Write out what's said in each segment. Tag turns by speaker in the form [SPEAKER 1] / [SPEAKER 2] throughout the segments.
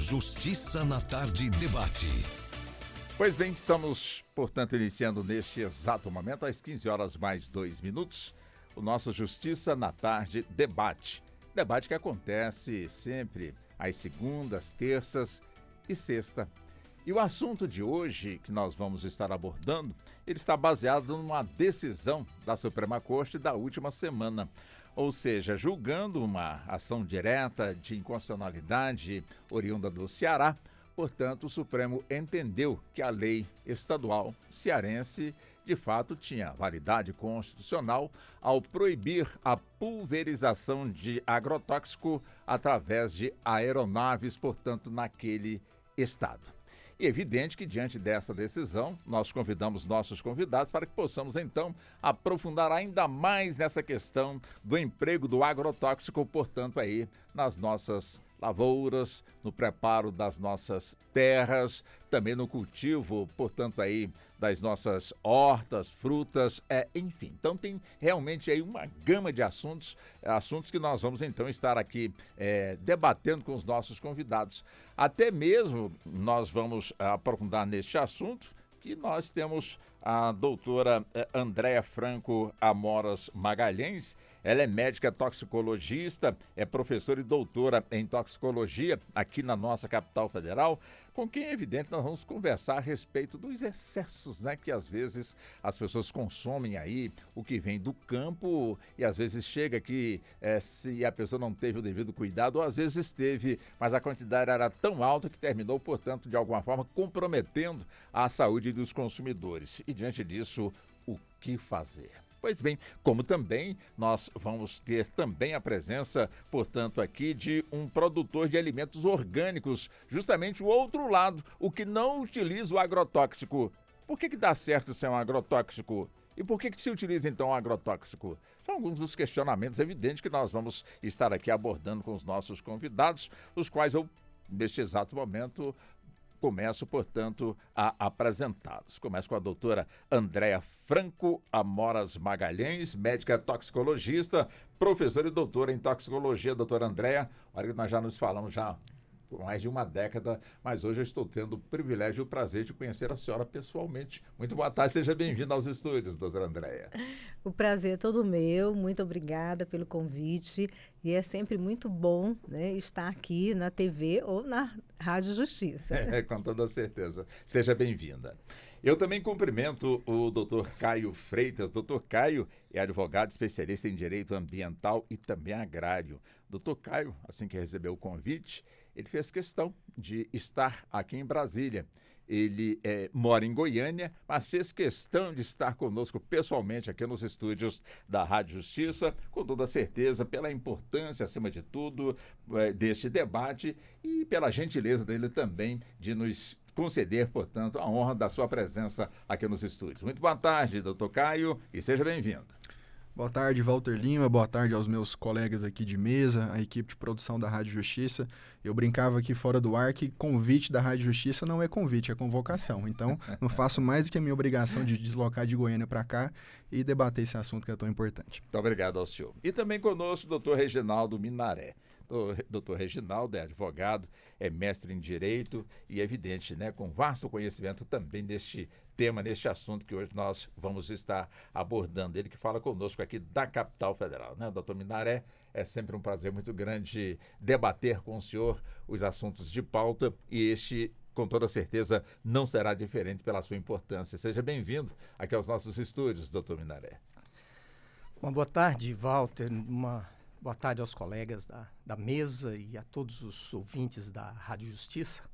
[SPEAKER 1] Justiça na Tarde Debate.
[SPEAKER 2] Pois bem, estamos, portanto, iniciando neste exato momento, às 15 horas mais 2 minutos, o nosso Justiça na Tarde Debate. Debate que acontece sempre às segundas, terças e sexta. E o assunto de hoje que nós vamos estar abordando, ele está baseado numa decisão da Suprema Corte da última semana. Ou seja, julgando uma ação direta de inconstitucionalidade oriunda do Ceará, portanto, o Supremo entendeu que a lei estadual cearense, de fato, tinha validade constitucional ao proibir a pulverização de agrotóxico através de aeronaves, portanto, naquele estado. E é evidente que, diante dessa decisão, nós convidamos nossos convidados para que possamos, então, aprofundar ainda mais nessa questão do emprego do agrotóxico, portanto, aí nas nossas lavouras, no preparo das nossas terras, também no cultivo, portanto, aí das nossas hortas, frutas, enfim. Então tem realmente aí uma gama de assuntos que nós vamos então estar aqui debatendo com os nossos convidados. Até mesmo nós vamos aprofundar neste assunto que nós temos a doutora Andréa Franco Amoras Magalhães. Ela é médica toxicologista, é professora e doutora em toxicologia aqui na nossa capital federal, com quem é evidente nós vamos conversar a respeito dos excessos, né, que às vezes as pessoas consomem aí, o que vem do campo e às vezes chega aqui se a pessoa não teve o devido cuidado, ou às vezes teve, mas a quantidade era tão alta que terminou, portanto, de alguma forma comprometendo a saúde dos consumidores. E diante disso, o que fazer? Pois bem, como também nós vamos ter também a presença, portanto, aqui de um produtor de alimentos orgânicos, justamente o outro lado, o que não utiliza o agrotóxico. Por que dá certo ser um agrotóxico? E por que se utiliza, então, o agrotóxico? São alguns dos questionamentos evidentes que nós vamos estar aqui abordando com os nossos convidados, os quais eu, neste exato momento, começo, portanto, a apresentá-los. Começo com a doutora Andréa Franco Amoras Magalhães, médica toxicologista, professora e doutora em toxicologia. Doutora Andréa, olha que nós já nos falamos já por mais de uma década, mas hoje eu estou tendo o privilégio e o prazer de conhecer a senhora pessoalmente. Muito boa tarde, seja bem-vinda aos estúdios, doutora Andréa.
[SPEAKER 3] O prazer é todo meu, muito obrigada pelo convite e é sempre muito bom, né, estar aqui na TV ou na Rádio Justiça.
[SPEAKER 2] Com toda certeza. Seja bem-vinda. Eu também cumprimento o doutor Caio Freitas. Doutor Caio é advogado especialista em direito ambiental e também agrário. Doutor Caio, assim que recebeu o convite, ele fez questão de estar aqui em Brasília. Ele mora em Goiânia, mas fez questão de estar conosco pessoalmente aqui nos estúdios da Rádio Justiça, com toda certeza, pela importância, acima de tudo, deste debate e pela gentileza dele também de nos conceder, portanto, a honra da sua presença aqui nos estúdios. Muito boa tarde, doutor Caio, e seja bem-vindo.
[SPEAKER 4] Boa tarde, Walter Lima. Boa tarde aos meus colegas aqui de mesa, a equipe de produção da Rádio Justiça. Eu brincava aqui fora do ar que convite da Rádio Justiça não é convite, é convocação. Então, não faço mais do que a minha obrigação de deslocar de Goiânia para cá e debater esse assunto que é tão importante.
[SPEAKER 2] Muito obrigado ao senhor. E também conosco o doutor Reginaldo Minaré. Doutor Reginaldo é advogado, é mestre em Direito e, é evidente, né, com vasto conhecimento também deste tema, neste assunto que hoje nós vamos estar abordando. Ele que fala conosco aqui da capital federal, né, doutor Minaré? É sempre um prazer muito grande debater com o senhor os assuntos de pauta e este, com toda certeza, não será diferente pela sua importância. Seja bem-vindo aqui aos nossos estúdios, doutor Minaré.
[SPEAKER 5] Uma boa tarde, Walter. Boa tarde aos colegas da mesa e a todos os ouvintes da Rádio Justiça.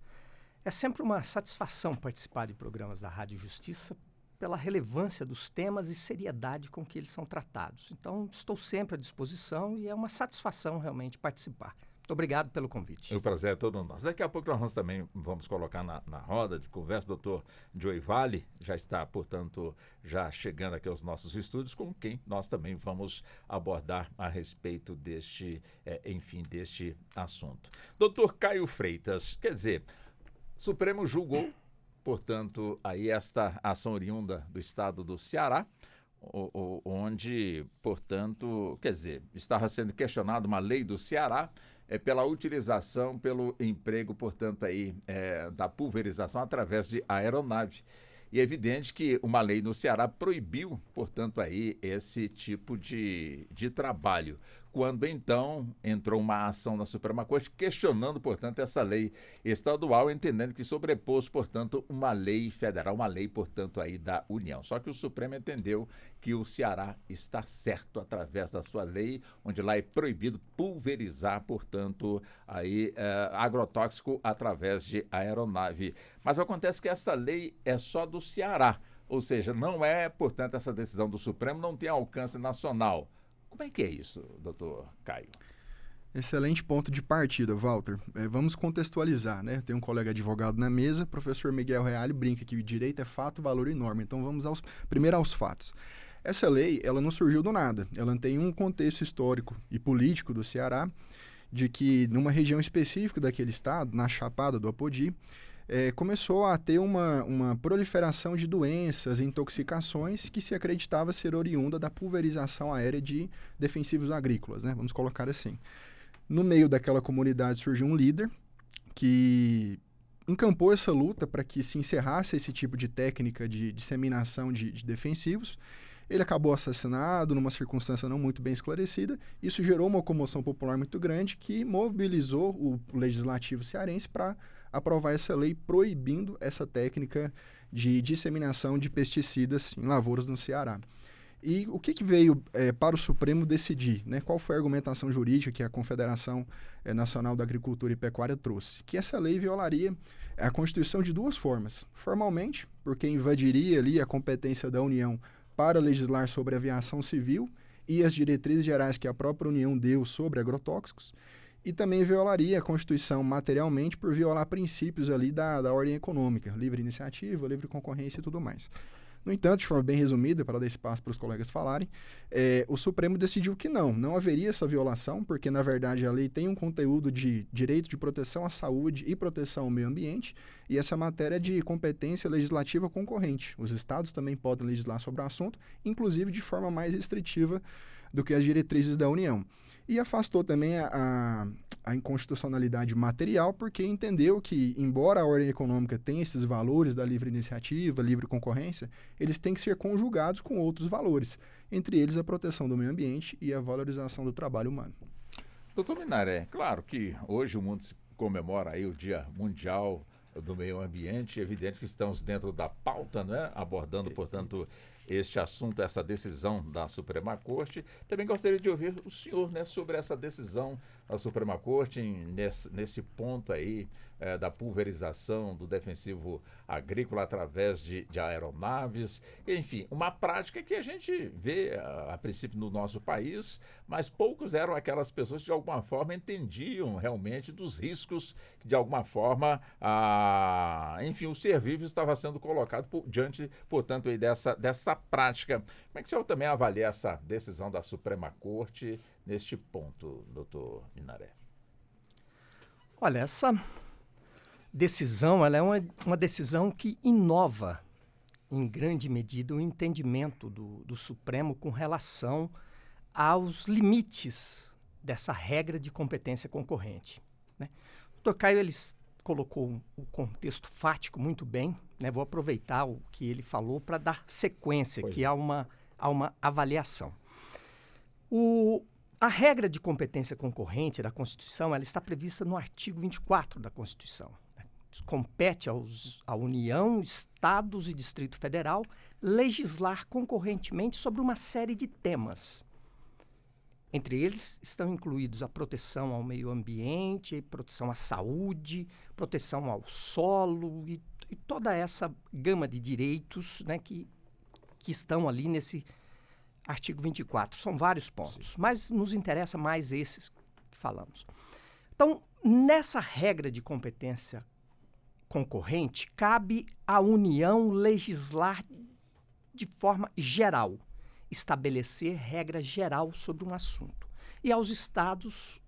[SPEAKER 5] É sempre uma satisfação participar de programas da Rádio Justiça pela relevância dos temas e seriedade com que eles são tratados. Então, estou sempre à disposição e é uma satisfação realmente participar. Muito obrigado pelo convite.
[SPEAKER 2] O prazer é todo nosso. Daqui a pouco nós também vamos colocar na roda de conversa o doutor Joey Vale, já está, portanto, já chegando aqui aos nossos estúdios, com quem nós também vamos abordar a respeito deste assunto. Doutor Caio Freitas, quer dizer, o Supremo julgou, portanto, aí esta ação oriunda do estado do Ceará, onde, portanto, quer dizer, estava sendo questionada uma lei do Ceará pela utilização, pelo emprego, portanto, aí, da pulverização através de aeronave. E é evidente que uma lei no Ceará proibiu, portanto, aí esse tipo de trabalho. Quando, então, entrou uma ação na Suprema Corte questionando, portanto, essa lei estadual, entendendo que sobrepôs, portanto, uma lei federal, uma lei, portanto, aí da União. Só que o Supremo entendeu que o Ceará está certo através da sua lei, onde lá é proibido pulverizar, portanto, aí, agrotóxico através de aeronave. Mas acontece que essa lei é só do Ceará, ou seja, não é, portanto, essa decisão do Supremo não tem alcance nacional. Como é que é isso, doutor Caio?
[SPEAKER 4] Excelente ponto de partida, Walter. Vamos contextualizar, né? Tem um colega advogado na mesa, professor Miguel Reale, brinca que o direito é fato, valor e norma. Então vamos primeiro aos fatos. Essa lei, ela não surgiu do nada. Ela tem um contexto histórico e político do Ceará, de que numa região específica daquele estado, na Chapada do Apodi, começou a ter uma proliferação de doenças e intoxicações que se acreditava ser oriunda da pulverização aérea de defensivos agrícolas, né? Vamos colocar assim. No meio daquela comunidade surgiu um líder que encampou essa luta para que se encerrasse esse tipo de técnica de disseminação de defensivos. Ele acabou assassinado numa circunstância não muito bem esclarecida. Isso gerou uma comoção popular muito grande que mobilizou o legislativo cearense para aprovar essa lei proibindo essa técnica de disseminação de pesticidas em lavouras no Ceará. E o que veio para o Supremo decidir? Né? Qual foi a argumentação jurídica que a Confederação Nacional da Agricultura e Pecuária trouxe? Que essa lei violaria a Constituição de duas formas. Formalmente, porque invadiria ali a competência da União para legislar sobre aviação civil e as diretrizes gerais que a própria União deu sobre agrotóxicos, e também violaria a Constituição materialmente por violar princípios ali da ordem econômica, livre iniciativa, livre concorrência e tudo mais. No entanto, de forma bem resumida, para dar espaço para os colegas falarem, o Supremo decidiu que não haveria essa violação, porque, na verdade, a lei tem um conteúdo de direito de proteção à saúde e proteção ao meio ambiente, e essa matéria é de competência legislativa concorrente. Os estados também podem legislar sobre o assunto, inclusive de forma mais restritiva do que as diretrizes da União. E afastou também a inconstitucionalidade material, porque entendeu que, embora a ordem econômica tenha esses valores da livre iniciativa, livre concorrência, eles têm que ser conjugados com outros valores, entre eles a proteção do meio ambiente e a valorização do trabalho humano.
[SPEAKER 2] Doutor Minaré, claro que hoje o mundo se comemora aí o Dia Mundial do Meio Ambiente, é evidente que estamos dentro da pauta, né? Abordando, portanto, este assunto, essa decisão da Suprema Corte. Também gostaria de ouvir o senhor, né, sobre essa decisão da Suprema Corte nesse ponto aí da pulverização do defensivo agrícola através de aeronaves. Enfim, uma prática que a gente vê a princípio no nosso país, mas poucos eram aquelas pessoas que de alguma forma entendiam realmente dos riscos que de alguma forma, enfim, o ser vivo estava sendo colocado diante, portanto, aí dessa prática. Como é que o senhor também avalia essa decisão da Suprema Corte neste ponto, doutor Minaré?
[SPEAKER 5] Olha, essa decisão ela é uma decisão que inova, em grande medida, o entendimento do Supremo com relação aos limites dessa regra de competência concorrente, né? O Dr. Caio, ele colocou o contexto fático muito bem, né? Vou aproveitar o que ele falou para dar sequência, que há uma avaliação. A regra de competência concorrente da Constituição, ela está prevista no artigo 24 da Constituição. Compete à União, Estados e Distrito Federal legislar concorrentemente sobre uma série de temas. Entre eles estão incluídos a proteção ao meio ambiente, proteção à saúde, proteção ao solo e toda essa gama de direitos, né, que estão ali nesse artigo 24. São vários pontos, sim, mas nos interessa mais esses que falamos. Então, nessa regra de competência concorrente, cabe à União legislar de forma geral, estabelecer regra geral sobre um assunto. E aos estados,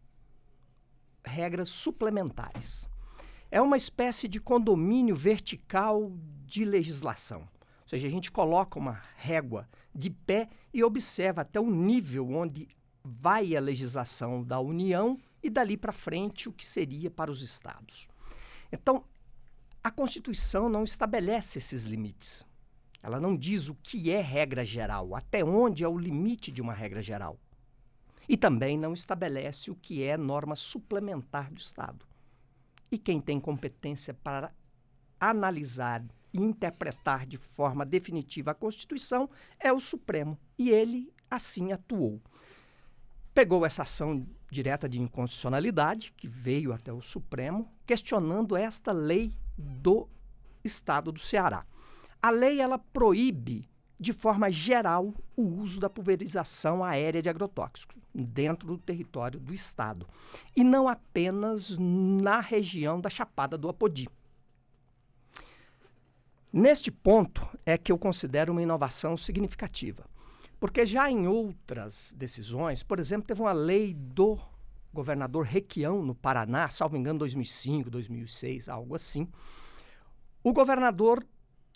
[SPEAKER 5] regras suplementares. É uma espécie de condomínio vertical de legislação. Ou seja, a gente coloca uma régua de pé e observa até o nível onde vai a legislação da União e dali para frente o que seria para os estados. Então, a Constituição não estabelece esses limites. Ela não diz o que é regra geral, até onde é o limite de uma regra geral. E também não estabelece o que é norma suplementar do Estado. E quem tem competência para analisar e interpretar de forma definitiva a Constituição é o Supremo. E ele assim atuou. Pegou essa ação direta de inconstitucionalidade, que veio até o Supremo, questionando esta lei do Estado do Ceará. A lei, ela proíbe, de forma geral, o uso da pulverização aérea de agrotóxicos dentro do território do Estado. E não apenas na região da Chapada do Apodi. Neste ponto é que eu considero uma inovação significativa. Porque já em outras decisões, por exemplo, teve uma lei do governador Requião, no Paraná, salvo engano, 2005, 2006, algo assim. O governador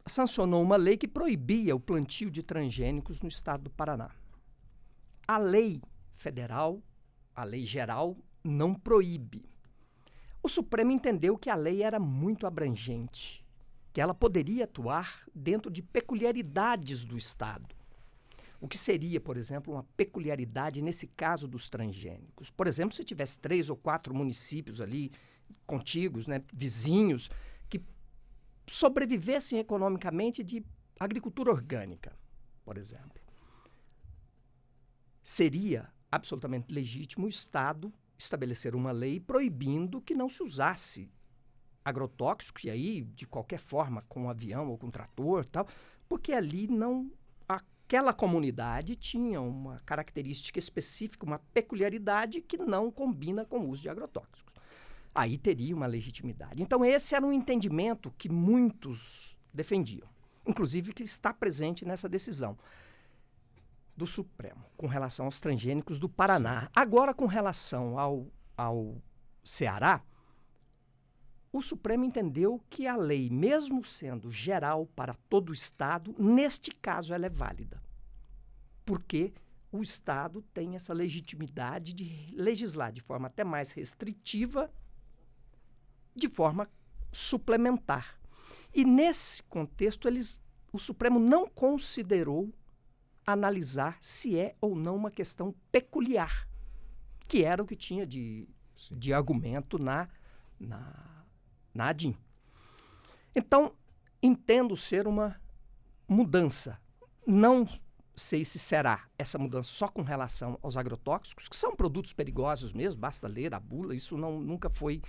[SPEAKER 5] sancionou uma lei que proibia o plantio de transgênicos no estado do Paraná. A lei federal, a lei geral, não proíbe. O Supremo entendeu que a lei era muito abrangente, que ela poderia atuar dentro de peculiaridades do estado. O que seria, por exemplo, uma peculiaridade nesse caso dos transgênicos? Por exemplo, se tivesse 3 ou 4 municípios ali contíguos, né, vizinhos, que sobrevivessem economicamente de agricultura orgânica, por exemplo. Seria absolutamente legítimo o Estado estabelecer uma lei proibindo que não se usasse agrotóxicos, e aí, de qualquer forma, com um avião ou com um trator, tal, porque ali não... Aquela comunidade tinha uma característica específica, uma peculiaridade que não combina com o uso de agrotóxicos. Aí teria uma legitimidade. Então, esse era um entendimento que muitos defendiam, inclusive que está presente nessa decisão do Supremo, com relação aos transgênicos do Paraná. Agora, com relação ao Ceará, o Supremo entendeu que a lei, mesmo sendo geral para todo o Estado, neste caso ela é válida. Porque o Estado tem essa legitimidade de legislar de forma até mais restritiva, de forma suplementar. E nesse contexto, o Supremo não considerou analisar se é ou não uma questão peculiar, que era o que tinha de argumento na ADIM. Então, entendo ser uma mudança. Não sei se será essa mudança só com relação aos agrotóxicos, que são produtos perigosos mesmo, basta ler a bula, isso nunca foi,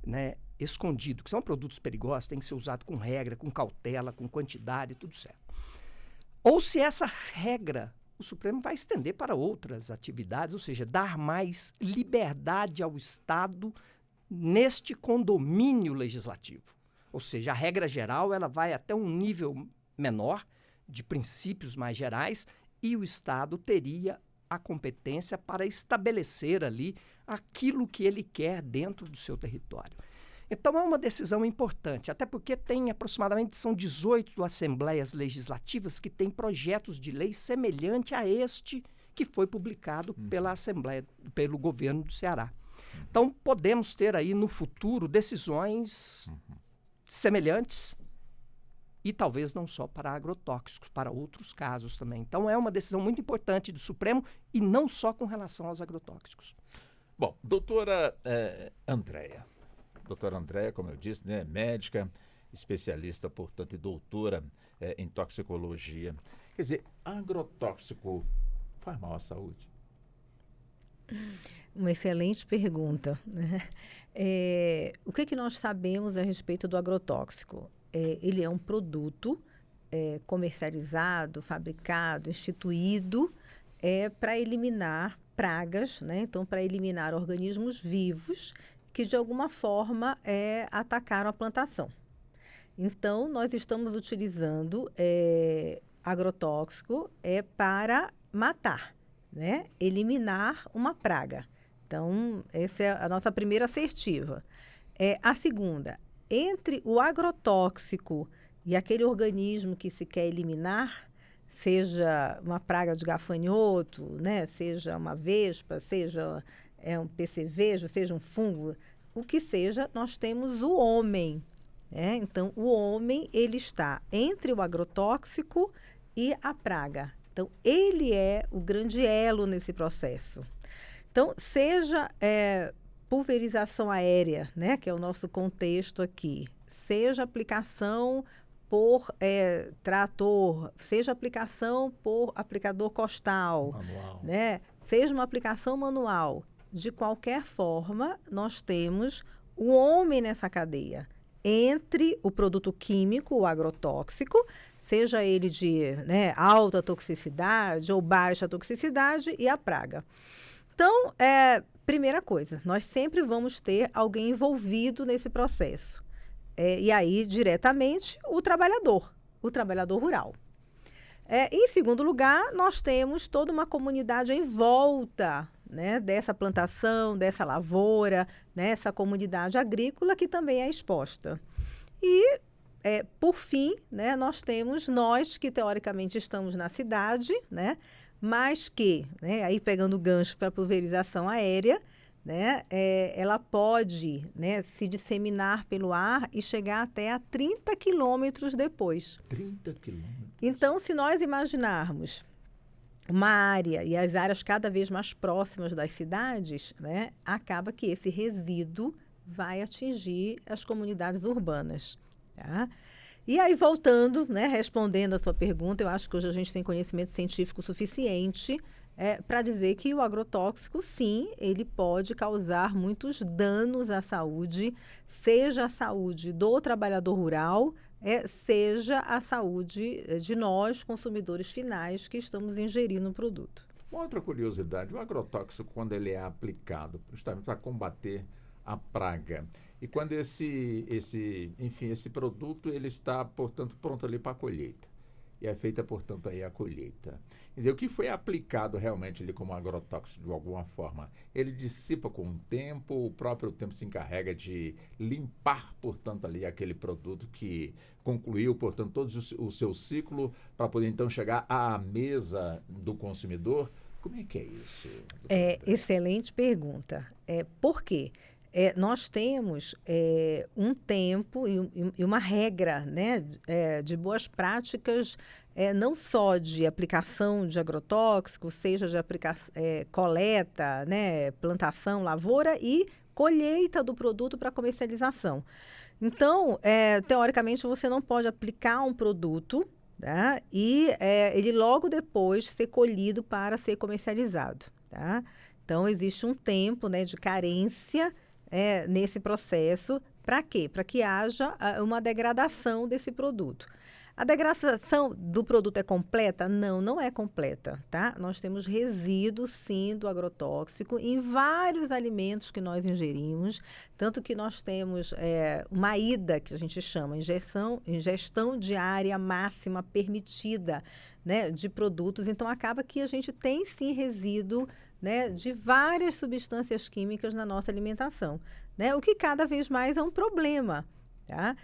[SPEAKER 5] né, escondido, que são produtos perigosos, tem que ser usado com regra, com cautela, com quantidade, tudo certo. Ou se essa regra o Supremo vai estender para outras atividades, ou seja, dar mais liberdade ao Estado neste condomínio legislativo. Ou seja, a regra geral ela vai até um nível menor, de princípios mais gerais, e o Estado teria a competência para estabelecer ali aquilo que ele quer dentro do seu território. Então, é uma decisão importante, até porque tem aproximadamente, são 18 assembleias legislativas que têm projetos de lei semelhante a este que foi publicado pela Assembleia, pelo governo do Ceará. Então, podemos ter aí no futuro decisões semelhantes e talvez não só para agrotóxicos, para outros casos também. Então, é uma decisão muito importante do Supremo e não só com relação aos agrotóxicos.
[SPEAKER 2] Bom, doutora Andréia. Doutora Andréia, como eu disse, né, médica, especialista, portanto, e doutora em toxicologia. Quer dizer, agrotóxico faz mal à saúde?
[SPEAKER 3] Uma excelente pergunta, né? O que nós sabemos a respeito do agrotóxico? Ele é um produto comercializado, fabricado, instituído para eliminar pragas, né? Então, para eliminar organismos vivos que, de alguma forma, atacaram a plantação. Então, nós estamos utilizando agrotóxico para matar, né? Eliminar uma praga. Então, essa é a nossa primeira assertiva. A segunda, entre o agrotóxico e aquele organismo que se quer eliminar, seja uma praga de gafanhoto, né? Seja uma vespa, seja um percevejo, seja um fungo, o que seja, nós temos o homem. Então, o homem, ele está entre o agrotóxico e a praga. Então, ele é o grande elo nesse processo. Então, seja pulverização aérea, né, que é o nosso contexto aqui, seja aplicação por trator, seja aplicação por aplicador costal,
[SPEAKER 2] Manual.
[SPEAKER 3] né, seja uma aplicação manual, de qualquer forma, nós temos o homem nessa cadeia, entre o produto químico, o agrotóxico, seja ele de, né, alta toxicidade ou baixa toxicidade, e a praga. Então, primeira coisa, nós sempre vamos ter alguém envolvido nesse processo. E aí, diretamente, o trabalhador rural. Em segundo lugar, nós temos toda uma comunidade em volta, né, dessa plantação, dessa lavoura, né, essa comunidade agrícola que também é exposta. E, por fim, né, nós temos nós que, teoricamente, estamos na cidade, né, mas que, né, aí pegando o gancho para a pulverização aérea, né, ela pode, né, se disseminar pelo ar e chegar até a 30 quilômetros depois.
[SPEAKER 2] 30 quilômetros.
[SPEAKER 3] Então, se nós imaginarmos uma área e as áreas cada vez mais próximas das cidades, né, acaba que esse resíduo vai atingir as comunidades urbanas. Tá? E aí, voltando, né, respondendo a sua pergunta, eu acho que hoje a gente tem conhecimento científico suficiente para dizer que o agrotóxico, sim, ele pode causar muitos danos à saúde, seja a saúde do trabalhador rural, seja a saúde de nós, consumidores finais, que estamos ingerindo o produto.
[SPEAKER 2] Uma outra curiosidade, o agrotóxico, quando ele é aplicado justamente para combater a praga, e quando esse produto ele está, portanto, pronto ali para a colheita, e é feita, portanto, aí a colheita. Quer dizer, o que foi aplicado realmente ali como agrotóxico de alguma forma, ele dissipa com o tempo, o próprio tempo se encarrega de limpar, portanto, ali aquele produto que concluiu, portanto, todo o seu ciclo para poder então chegar à mesa do consumidor. Como é que é isso?
[SPEAKER 3] Excelente pergunta. Por quê? Nós temos um tempo e uma regra, né, de boas práticas, não só de aplicação de agrotóxico, seja de coleta, né, plantação, lavoura e colheita do produto para comercialização. Então, teoricamente, você não pode aplicar um produto, tá, e ele logo depois ser colhido para ser comercializado. Tá? Então, existe um tempo, né, de carência nesse processo. Para quê? Para que haja uma degradação desse produto. A degradação do produto é completa? Não, não é completa, tá? Nós temos resíduos, sim, do agrotóxico em vários alimentos que nós ingerimos, tanto que nós temos uma IDA, que a gente chama, ingestão diária máxima permitida, né, de produtos. Então, acaba que a gente tem, sim, resíduo, né, de várias substâncias químicas na nossa alimentação, né, o que cada vez mais é um problema. Tá?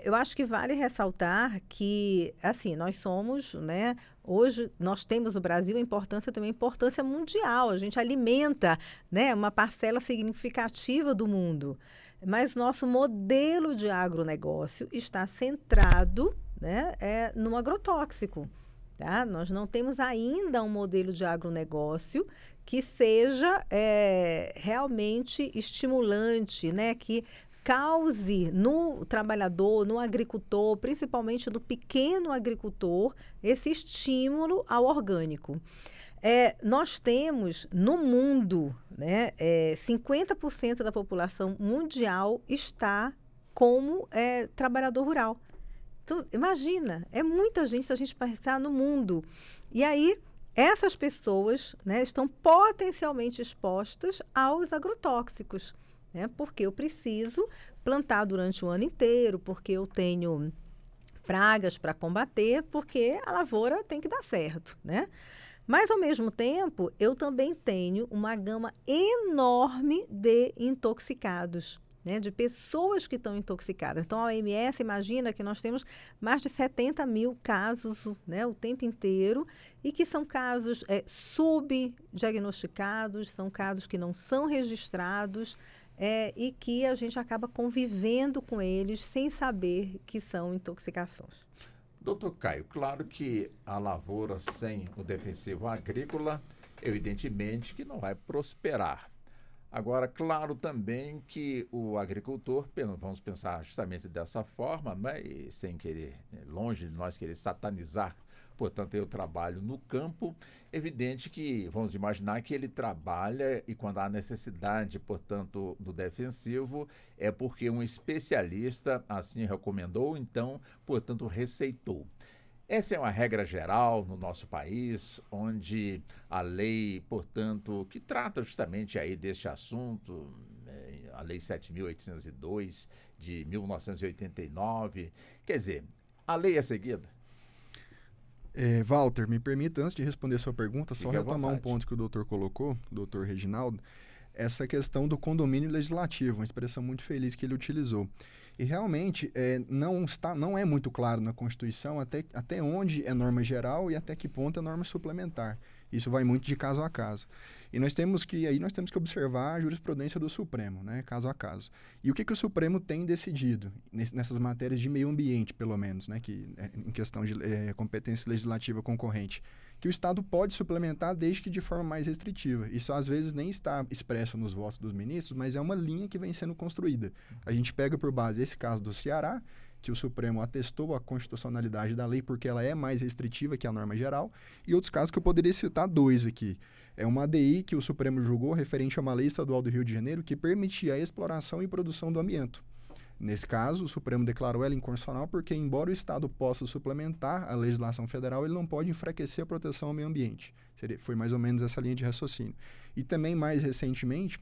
[SPEAKER 3] Eu acho que vale ressaltar que, assim, nós somos, né, hoje nós temos no Brasil importância mundial, a gente alimenta, né, uma parcela significativa do mundo, mas nosso modelo de agronegócio está centrado, né, no agrotóxico. Tá? Nós não temos ainda um modelo de agronegócio que seja realmente estimulante, né, que cause no trabalhador, no agricultor, principalmente no pequeno agricultor, esse estímulo ao orgânico. Nós temos no mundo, né, 50% da população mundial está como trabalhador rural. Então, imagina, é muita gente se a gente pensar no mundo. E aí, essas pessoas, né, estão potencialmente expostas aos agrotóxicos. Né? Porque eu preciso plantar durante o ano inteiro, porque eu tenho pragas para combater, porque a lavoura tem que dar certo, né? Mas, ao mesmo tempo, eu também tenho uma gama enorme de intoxicados. né, de pessoas que estão intoxicadas. Então, a OMS imagina que nós temos mais de 70 mil casos, né, o tempo inteiro, e que são casos subdiagnosticados, são casos que não são registrados, e que a gente acaba convivendo com eles sem saber que são intoxicações.
[SPEAKER 2] Doutor Caio, claro que a lavoura sem o defensivo agrícola, evidentemente que não vai prosperar. Agora, claro também que o agricultor, vamos pensar justamente dessa forma, né, e sem querer, longe de nós querer satanizar, portanto, o trabalho no campo, evidente que vamos imaginar que ele trabalha e quando há necessidade, portanto, do defensivo, é porque um especialista assim recomendou, então, portanto, receitou. Essa é uma regra geral no nosso país, onde a lei, portanto, que trata justamente aí deste assunto, a Lei 7.802 de 1989, quer dizer, a lei é seguida?
[SPEAKER 4] Walter, me permita, antes de responder a sua pergunta, só
[SPEAKER 2] Fique à
[SPEAKER 4] retomar um
[SPEAKER 2] vontade.
[SPEAKER 4] ponto que o doutor colocou, o doutor Reginaldo, essa questão do condomínio legislativo, uma expressão muito feliz que ele utilizou. E realmente não é muito claro na Constituição até onde é norma geral e até que ponto é norma suplementar. Isso vai muito de caso a caso. E nós temos que observar a jurisprudência do Supremo, né, caso a caso. E o que o Supremo tem decidido nessas matérias de meio ambiente, pelo menos, né, em questão de competência legislativa concorrente, que o Estado pode suplementar desde que de forma mais restritiva. Isso às vezes nem está expresso nos votos dos ministros, mas é uma linha que vem sendo construída. A gente pega por base esse caso do Ceará, que o Supremo atestou a constitucionalidade da lei porque ela é mais restritiva que a norma geral, e outros casos que eu poderia citar dois aqui. É uma ADI que o Supremo julgou referente a uma lei estadual do Rio de Janeiro que permitia a exploração e produção do amianto. Nesse caso, o Supremo declarou ela inconstitucional porque, embora o Estado possa suplementar a legislação federal, ele não pode enfraquecer a proteção ao meio ambiente. Foi mais ou menos essa linha de raciocínio. E também, mais recentemente,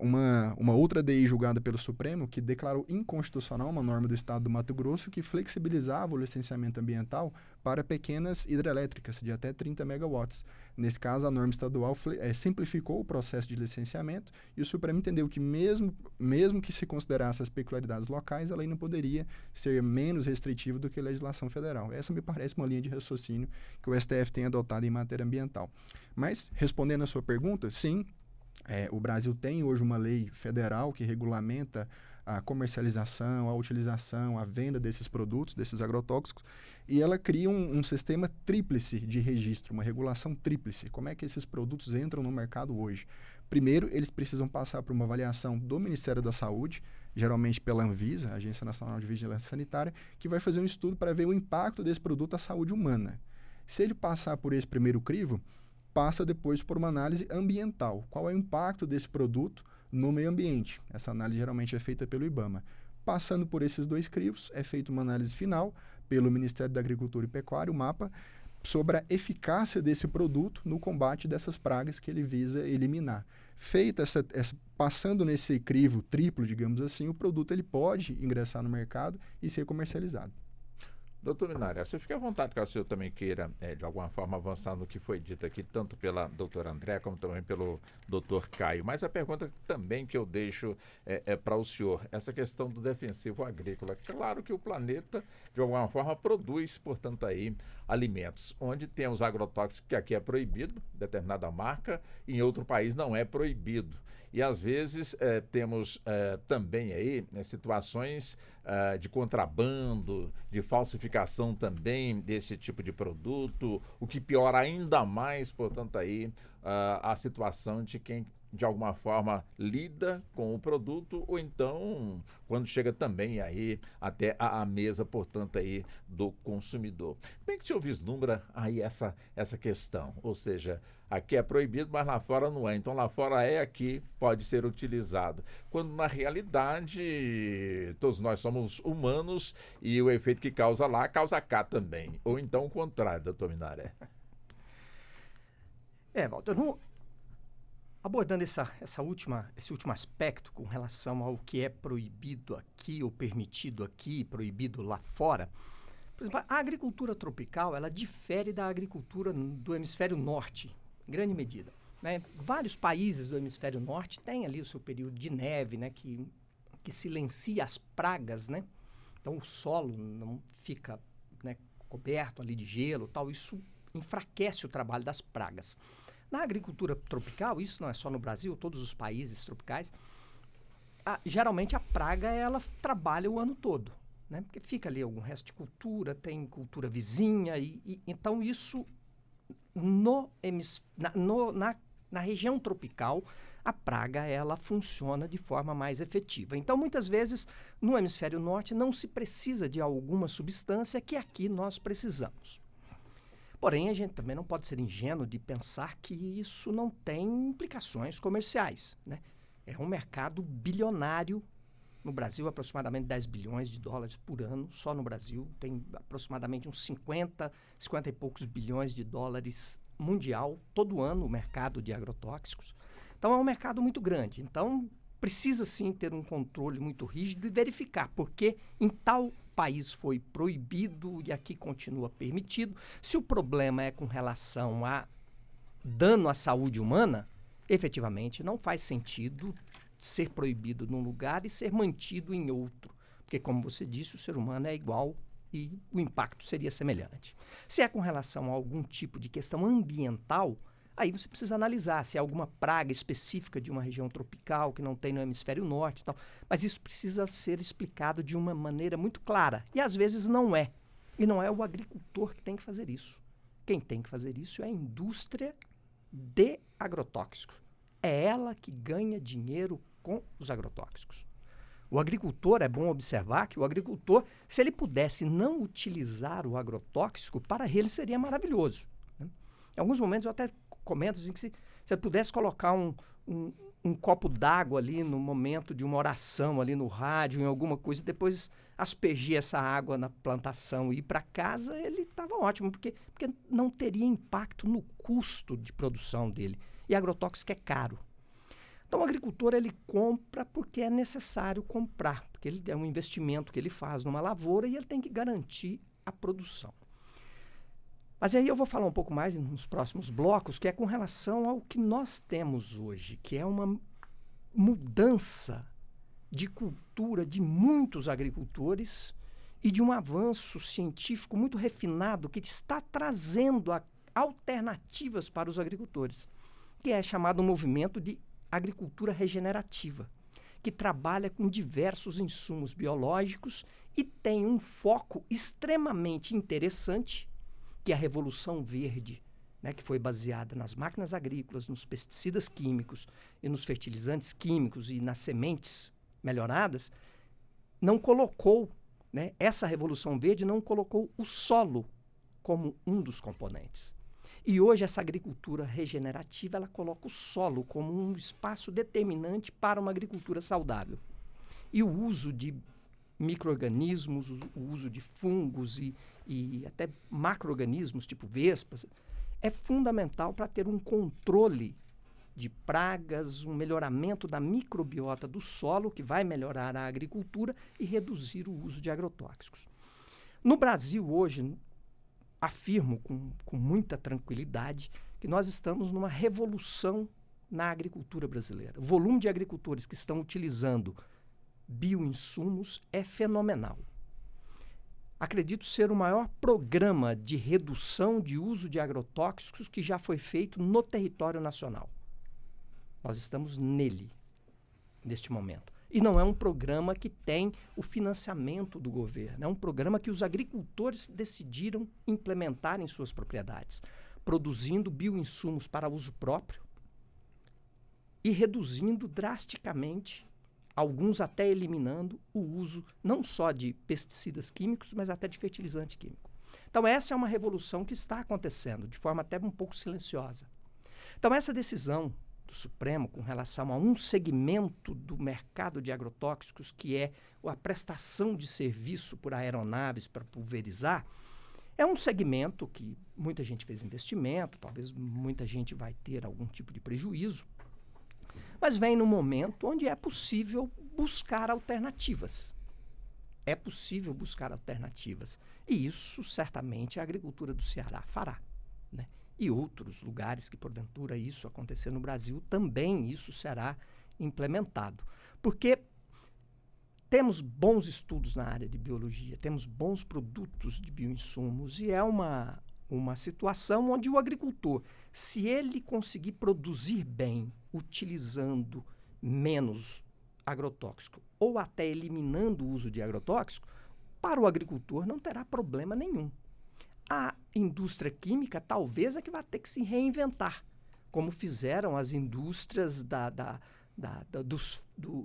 [SPEAKER 4] uma outra ADI julgada pelo Supremo que declarou inconstitucional uma norma do Estado do Mato Grosso que flexibilizava o licenciamento ambiental para pequenas hidrelétricas de até 30 megawatts. Nesse caso, a norma estadual simplificou o processo de licenciamento e o Supremo entendeu que mesmo que se considerasse as peculiaridades locais, a lei não poderia ser menos restritiva do que a legislação federal. Essa me parece uma linha de raciocínio que o STF tem adotado em matéria ambiental. Mas, respondendo a sua pergunta, sim, o Brasil tem hoje uma lei federal que regulamenta a comercialização, a utilização, a venda desses produtos, desses agrotóxicos, e ela cria um sistema tríplice de registro, uma regulação tríplice. Como é que esses produtos entram no mercado hoje? Primeiro, eles precisam passar por uma avaliação do Ministério da Saúde, geralmente pela Anvisa, Agência Nacional de Vigilância Sanitária, que vai fazer um estudo para ver o impacto desse produto à saúde humana. Se ele passar por esse primeiro crivo, passa depois por uma análise ambiental. Qual é o impacto desse produto no meio ambiente? Essa análise geralmente é feita pelo IBAMA. Passando por esses dois crivos, é feita uma análise final pelo Ministério da Agricultura e Pecuária, o MAPA, sobre a eficácia desse produto no combate dessas pragas que ele visa eliminar. Feita passando nesse crivo triplo, digamos assim, o produto ele pode ingressar no mercado e ser comercializado.
[SPEAKER 2] Doutor Minari, você fica à vontade, caso o senhor também queira, de alguma forma, avançar no que foi dito aqui, tanto pela doutora André, como também pelo doutor Caio. Mas a pergunta também que eu deixo para o senhor, essa questão do defensivo agrícola. Claro que o planeta, de alguma forma, produz, portanto, aí, alimentos, onde temos agrotóxicos, que aqui é proibido, determinada marca, e em outro país não é proibido. E, às vezes, temos também aí situações de contrabando, de falsificação também desse tipo de produto, o que piora ainda mais, portanto, aí a situação de quem, de alguma forma, lida com o produto ou então, quando chega também aí até a mesa, portanto, aí do consumidor. Bem que o senhor vislumbra aí essa questão, ou seja, aqui é proibido, mas lá fora não é. Então, lá fora é, aqui pode ser utilizado. Quando, na realidade, todos nós somos humanos e o efeito que causa lá, causa cá também. Ou então o contrário, doutor Minaré.
[SPEAKER 5] Walter, abordando esse último aspecto com relação ao que é proibido aqui ou permitido aqui, proibido lá fora. Por exemplo, a agricultura tropical, ela difere da agricultura do hemisfério norte, em grande medida, né? Vários países do hemisfério norte têm ali o seu período de neve, né, que que silencia as pragas, né? Então o solo não fica, né, coberto ali de gelo, tal. Isso enfraquece o trabalho das pragas. Na agricultura tropical, isso não é só no Brasil, todos os países tropicais, geralmente a praga ela trabalha o ano todo, né? Porque fica ali algum resto de cultura, tem cultura vizinha, então isso na região tropical, a praga ela funciona de forma mais efetiva. Então, muitas vezes, no hemisfério norte, não se precisa de alguma substância que aqui nós precisamos. Porém, a gente também não pode ser ingênuo de pensar que isso não tem implicações comerciais, né? É um mercado bilionário. No Brasil, aproximadamente 10 bilhões de dólares por ano. Só no Brasil tem aproximadamente uns 50 e poucos bilhões de dólares mundial, todo ano, o mercado de agrotóxicos. Então, é um mercado muito grande. Então, precisa sim ter um controle muito rígido e verificar porque em tal país foi proibido e aqui continua permitido. Se o problema é com relação a dano à saúde humana, efetivamente não faz sentido ser proibido num lugar e ser mantido em outro. Porque, como você disse, o ser humano é igual e o impacto seria semelhante. Se é com relação a algum tipo de questão ambiental, aí você precisa analisar se há alguma praga específica de uma região tropical que não tem no hemisfério norte e tal. Mas isso precisa ser explicado de uma maneira muito clara. E às vezes não é. E não é o agricultor que tem que fazer isso. Quem tem que fazer isso é a indústria de agrotóxicos. É ela que ganha dinheiro com os agrotóxicos. O agricultor, é bom observar que o agricultor, se ele pudesse não utilizar o agrotóxico, para ele seria maravilhoso, né? Em alguns momentos eu até comento assim, que se ele pudesse colocar um copo d'água ali no momento de uma oração ali no rádio, em alguma coisa, depois aspergir essa água na plantação e ir para casa, ele estava ótimo, porque não teria impacto no custo de produção dele. E agrotóxico é caro. Então, o agricultor, ele compra porque é necessário comprar, porque ele é um investimento que ele faz numa lavoura e ele tem que garantir a produção. Mas aí eu vou falar um pouco mais nos próximos blocos, que é com relação ao que nós temos hoje, que é uma mudança de cultura de muitos agricultores e de um avanço científico muito refinado que está trazendo alternativas para os agricultores, que é chamado movimento de agricultura regenerativa, que trabalha com diversos insumos biológicos e tem um foco extremamente interessante, que é a Revolução Verde, né, que foi baseada nas máquinas agrícolas, nos pesticidas químicos e nos fertilizantes químicos e nas sementes melhoradas, não colocou, né, essa Revolução Verde não colocou o solo como um dos componentes. E hoje essa agricultura regenerativa, ela coloca o solo como um espaço determinante para uma agricultura saudável. E o uso de micro-organismos, o uso de fungos e até macro-organismos, tipo vespas, é fundamental para ter um controle de pragas, um melhoramento da microbiota do solo, que vai melhorar a agricultura e reduzir o uso de agrotóxicos. No Brasil, hoje, afirmo com muita tranquilidade que nós estamos numa revolução na agricultura brasileira. O volume de agricultores que estão utilizando bioinsumos é fenomenal. Acredito ser o maior programa de redução de uso de agrotóxicos que já foi feito no território nacional. Nós estamos nele, neste momento. E não é um programa que tem o financiamento do governo, é um programa que os agricultores decidiram implementar em suas propriedades, produzindo bioinsumos para uso próprio e reduzindo drasticamente, alguns até eliminando, o uso não só de pesticidas químicos, mas até de fertilizante químico. Então essa é uma revolução que está acontecendo, de forma até um pouco silenciosa. Então essa decisão do Supremo com relação a um segmento do mercado de agrotóxicos, que é a prestação de serviço por aeronaves para pulverizar, é um segmento que muita gente fez investimento, talvez muita gente vai ter algum tipo de prejuízo, mas vem num momento onde é possível buscar alternativas. É possível buscar alternativas. E isso, certamente, a agricultura do Ceará fará, né? E outros lugares que, porventura, isso acontecer no Brasil, também isso será implementado. Porque temos bons estudos na área de biologia, temos bons produtos de bioinsumos e é uma situação onde o agricultor, se ele conseguir produzir bem, utilizando menos agrotóxico ou até eliminando o uso de agrotóxico, para o agricultor não terá problema nenhum. A indústria química talvez é que vai ter que se reinventar, como fizeram as indústrias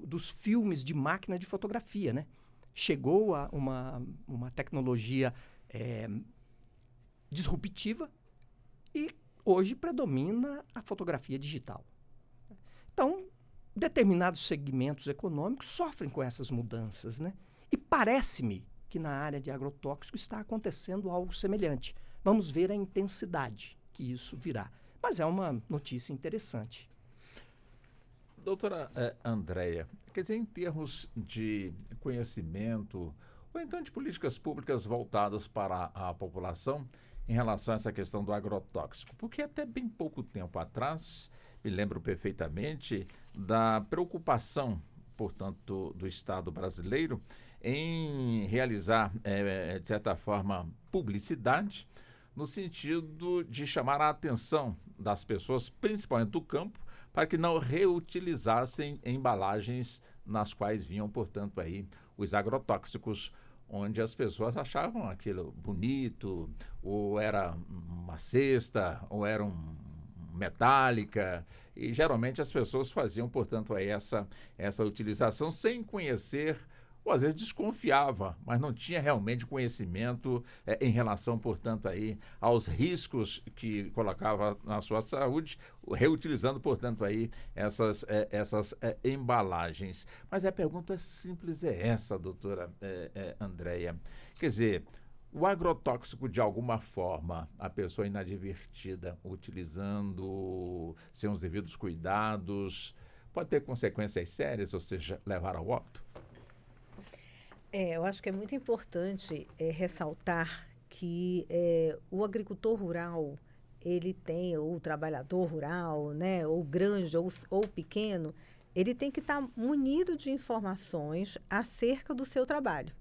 [SPEAKER 5] dos filmes de máquina de fotografia, né? Chegou a uma tecnologia disruptiva e hoje predomina a fotografia digital. Então, determinados segmentos econômicos sofrem com essas mudanças, né? E parece-me que na área de agrotóxico está acontecendo algo semelhante. Vamos ver a intensidade que isso virá. Mas é uma notícia interessante.
[SPEAKER 2] Doutora Andréia, quer dizer, em termos de conhecimento, ou então de políticas públicas voltadas para a população em relação a essa questão do agrotóxico, porque até bem pouco tempo atrás, me lembro perfeitamente da preocupação, portanto, do Estado brasileiro em realizar, de certa forma, publicidade, no sentido de chamar a atenção das pessoas, principalmente do campo, para que não reutilizassem embalagens nas quais vinham, portanto, aí os agrotóxicos, onde as pessoas achavam aquilo bonito, ou era uma cesta, ou era metálica, e geralmente as pessoas faziam, portanto, aí essa utilização sem conhecer, ou às vezes desconfiava, mas não tinha realmente conhecimento em relação, portanto, aí aos riscos que colocava na sua saúde, reutilizando, portanto, aí essas embalagens. Mas a pergunta simples é essa, doutora Andréia. Quer dizer, o agrotóxico, de alguma forma, a pessoa inadvertida, utilizando sem os devidos cuidados, pode ter consequências sérias, ou seja, levar ao óbito?
[SPEAKER 3] Eu acho que é muito importante ressaltar que o agricultor rural, ele tem, ou o trabalhador rural, né, ou grande ou pequeno, ele tem que estar munido de informações acerca do seu trabalho,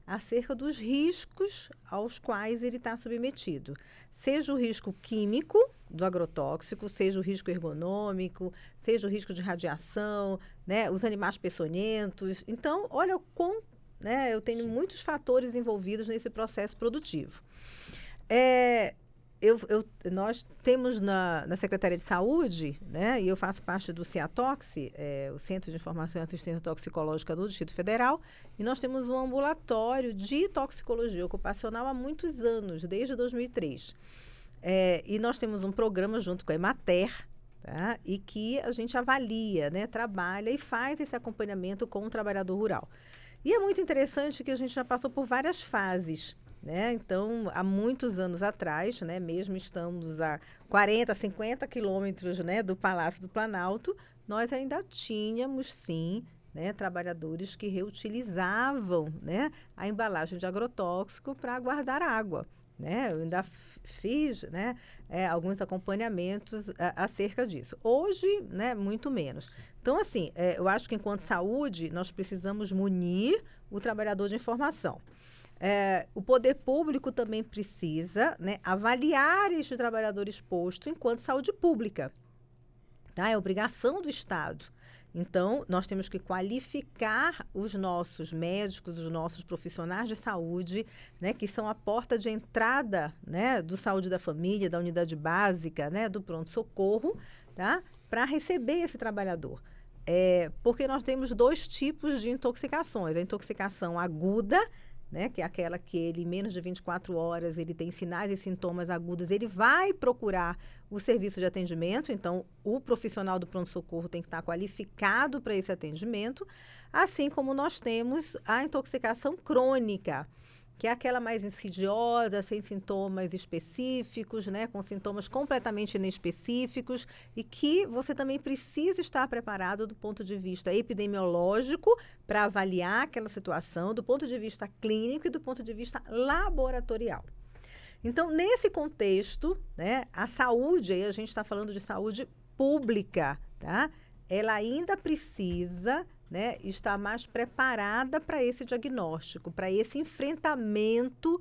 [SPEAKER 3] acerca dos riscos aos quais ele está submetido. Seja o risco químico do agrotóxico, seja o risco ergonômico, seja o risco de radiação, né, os animais peçonhentos. Então, olha o quão, né, eu tenho muitos fatores envolvidos nesse processo produtivo. Nós temos na Secretaria de Saúde, né, e eu faço parte do CIATOX, o Centro de Informação e Assistência Toxicológica do Distrito Federal, e nós temos um ambulatório de toxicologia ocupacional há muitos anos, desde 2003. E nós temos um programa junto com a Emater, tá, e que a gente avalia, né, trabalha e faz esse acompanhamento com o trabalhador rural. E é muito interessante que a gente já passou por várias fases, né? Então, há muitos anos atrás, né, mesmo estamos a 40, 50 quilômetros, né, do Palácio do Planalto, nós ainda tínhamos, sim, né, trabalhadores que reutilizavam, né, a embalagem de agrotóxico para guardar água. Né? Eu ainda fiz, né, alguns acompanhamentos acerca disso. Hoje, né, muito menos. Então, assim, eu acho que enquanto saúde, nós precisamos munir o trabalhador de informação. O poder público também precisa, né, avaliar este trabalhador exposto enquanto saúde pública. Tá? É obrigação do Estado. Então, nós temos que qualificar os nossos médicos, os nossos profissionais de saúde, né, que são a porta de entrada, né, do saúde da família, da unidade básica, né, do pronto-socorro, tá, para receber esse trabalhador. Porque nós temos dois tipos de intoxicações. A intoxicação aguda, né, que é aquela que ele, em menos de 24 horas, ele tem sinais e sintomas agudos, ele vai procurar o serviço de atendimento. Então, o profissional do pronto-socorro tem que estar qualificado para esse atendimento, assim como nós temos a intoxicação crônica, que é aquela mais insidiosa, sem sintomas específicos, né, com sintomas completamente inespecíficos, e que você também precisa estar preparado do ponto de vista epidemiológico para avaliar aquela situação, do ponto de vista clínico e do ponto de vista laboratorial. Então, nesse contexto, né, a saúde, aí a gente está falando de saúde pública, tá? Ela ainda precisa, né, está mais preparada para esse diagnóstico, para esse enfrentamento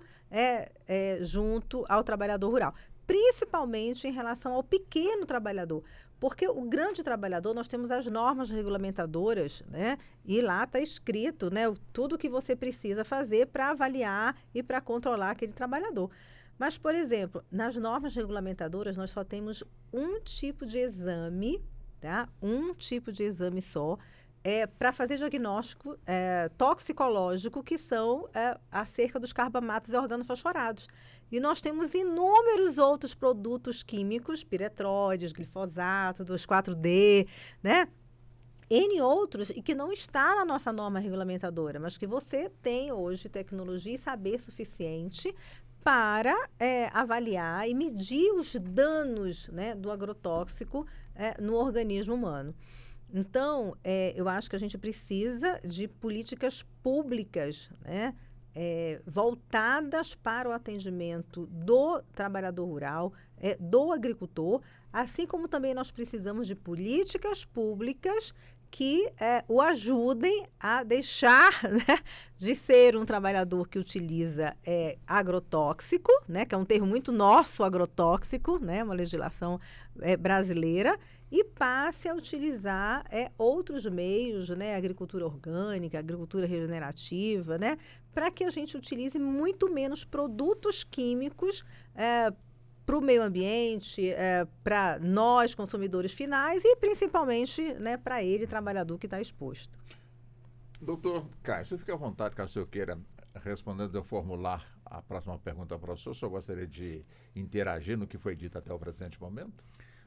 [SPEAKER 3] junto ao trabalhador rural, principalmente em relação ao pequeno trabalhador. Porque o grande trabalhador, nós temos as normas regulamentadoras, né? E lá está escrito, né, tudo o que você precisa fazer para avaliar e para controlar aquele trabalhador. Mas, por exemplo, nas normas regulamentadoras, nós só temos um tipo de exame, tá? Um tipo de exame só, para fazer diagnóstico toxicológico, que são acerca dos carbamatos e organofosforados. E nós temos inúmeros outros produtos químicos, piretróides, glifosato, 2,4-D, né? N outros, e que não está na nossa norma regulamentadora, mas que você tem hoje tecnologia e saber suficiente para avaliar e medir os danos, né, do agrotóxico no organismo humano. Então, eu acho que a gente precisa de políticas públicas, né, voltadas para o atendimento do trabalhador rural, do agricultor, assim como também nós precisamos de políticas públicas que o ajudem a deixar, né, de ser um trabalhador que utiliza agrotóxico, né, que é um termo muito nosso, agrotóxico, né, uma legislação brasileira, e passe a utilizar outros meios, né, agricultura orgânica, agricultura regenerativa, né, para que a gente utilize muito menos produtos químicos para o meio ambiente, para nós, consumidores finais, e principalmente, né, para ele, trabalhador que está exposto.
[SPEAKER 2] Doutor Caio, você fica à vontade, caso o senhor queira, respondendo, eu formular a próxima pergunta para o senhor gostaria de interagir no que foi dito até o presente momento?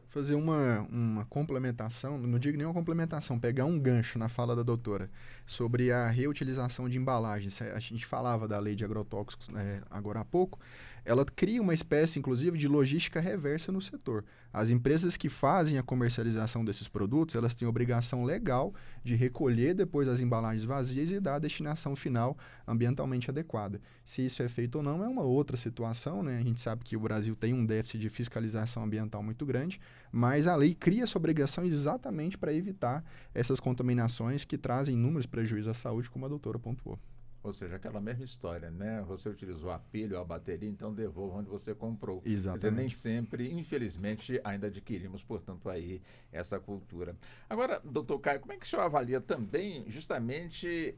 [SPEAKER 4] Fazer uma complementação, não digo nenhuma complementação, pegar um gancho na fala da doutora sobre a reutilização de embalagens. A gente falava da lei de agrotóxicos agora há pouco. Ela cria uma espécie, inclusive, de logística reversa no setor. As empresas que fazem a comercialização desses produtos, elas têm obrigação legal de recolher depois as embalagens vazias e dar a destinação final ambientalmente adequada. Se isso é feito ou não é uma outra situação, né? A gente sabe que o Brasil tem um déficit de fiscalização ambiental muito grande, mas a lei cria essa obrigação exatamente para evitar essas contaminações que trazem inúmeros prejuízos à saúde, como a doutora pontuou.
[SPEAKER 2] Ou seja, aquela mesma história, né? Você utilizou a pilha ou a bateria, então devolva onde você comprou.
[SPEAKER 4] Exatamente.
[SPEAKER 2] Quer dizer, nem sempre, infelizmente, ainda adquirimos, portanto, aí essa cultura. Agora, doutor Caio, como é que o senhor avalia também, justamente,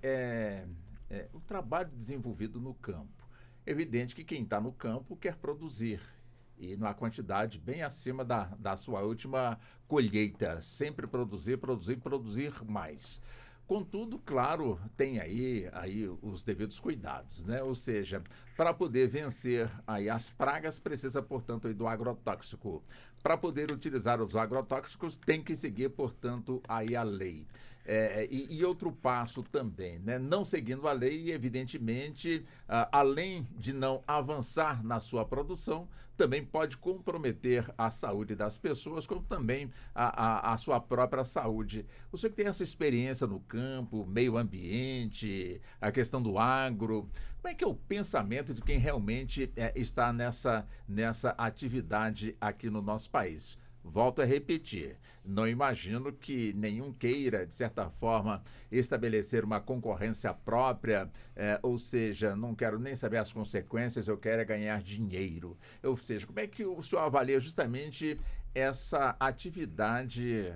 [SPEAKER 2] o trabalho desenvolvido no campo? Evidente que quem está no campo quer produzir, e numa quantidade bem acima da sua última colheita. Sempre produzir mais. Contudo, claro, tem aí os devidos cuidados, né? Ou seja, para poder vencer aí as pragas, precisa, portanto, aí do agrotóxico. Para poder utilizar os agrotóxicos, tem que seguir, portanto, aí a lei. E outro passo também, né? Não seguindo a lei, evidentemente, além de não avançar na sua produção, também pode comprometer a saúde das pessoas, como também a sua própria saúde. Você que tem essa experiência no campo, meio ambiente, a questão do agro, como é que é o pensamento de quem realmente está nessa atividade aqui no nosso país? Volto a repetir, não imagino que nenhum queira, de certa forma, estabelecer uma concorrência própria, ou seja, não quero nem saber as consequências, eu quero ganhar dinheiro. Ou seja, como é que o senhor avalia justamente essa atividade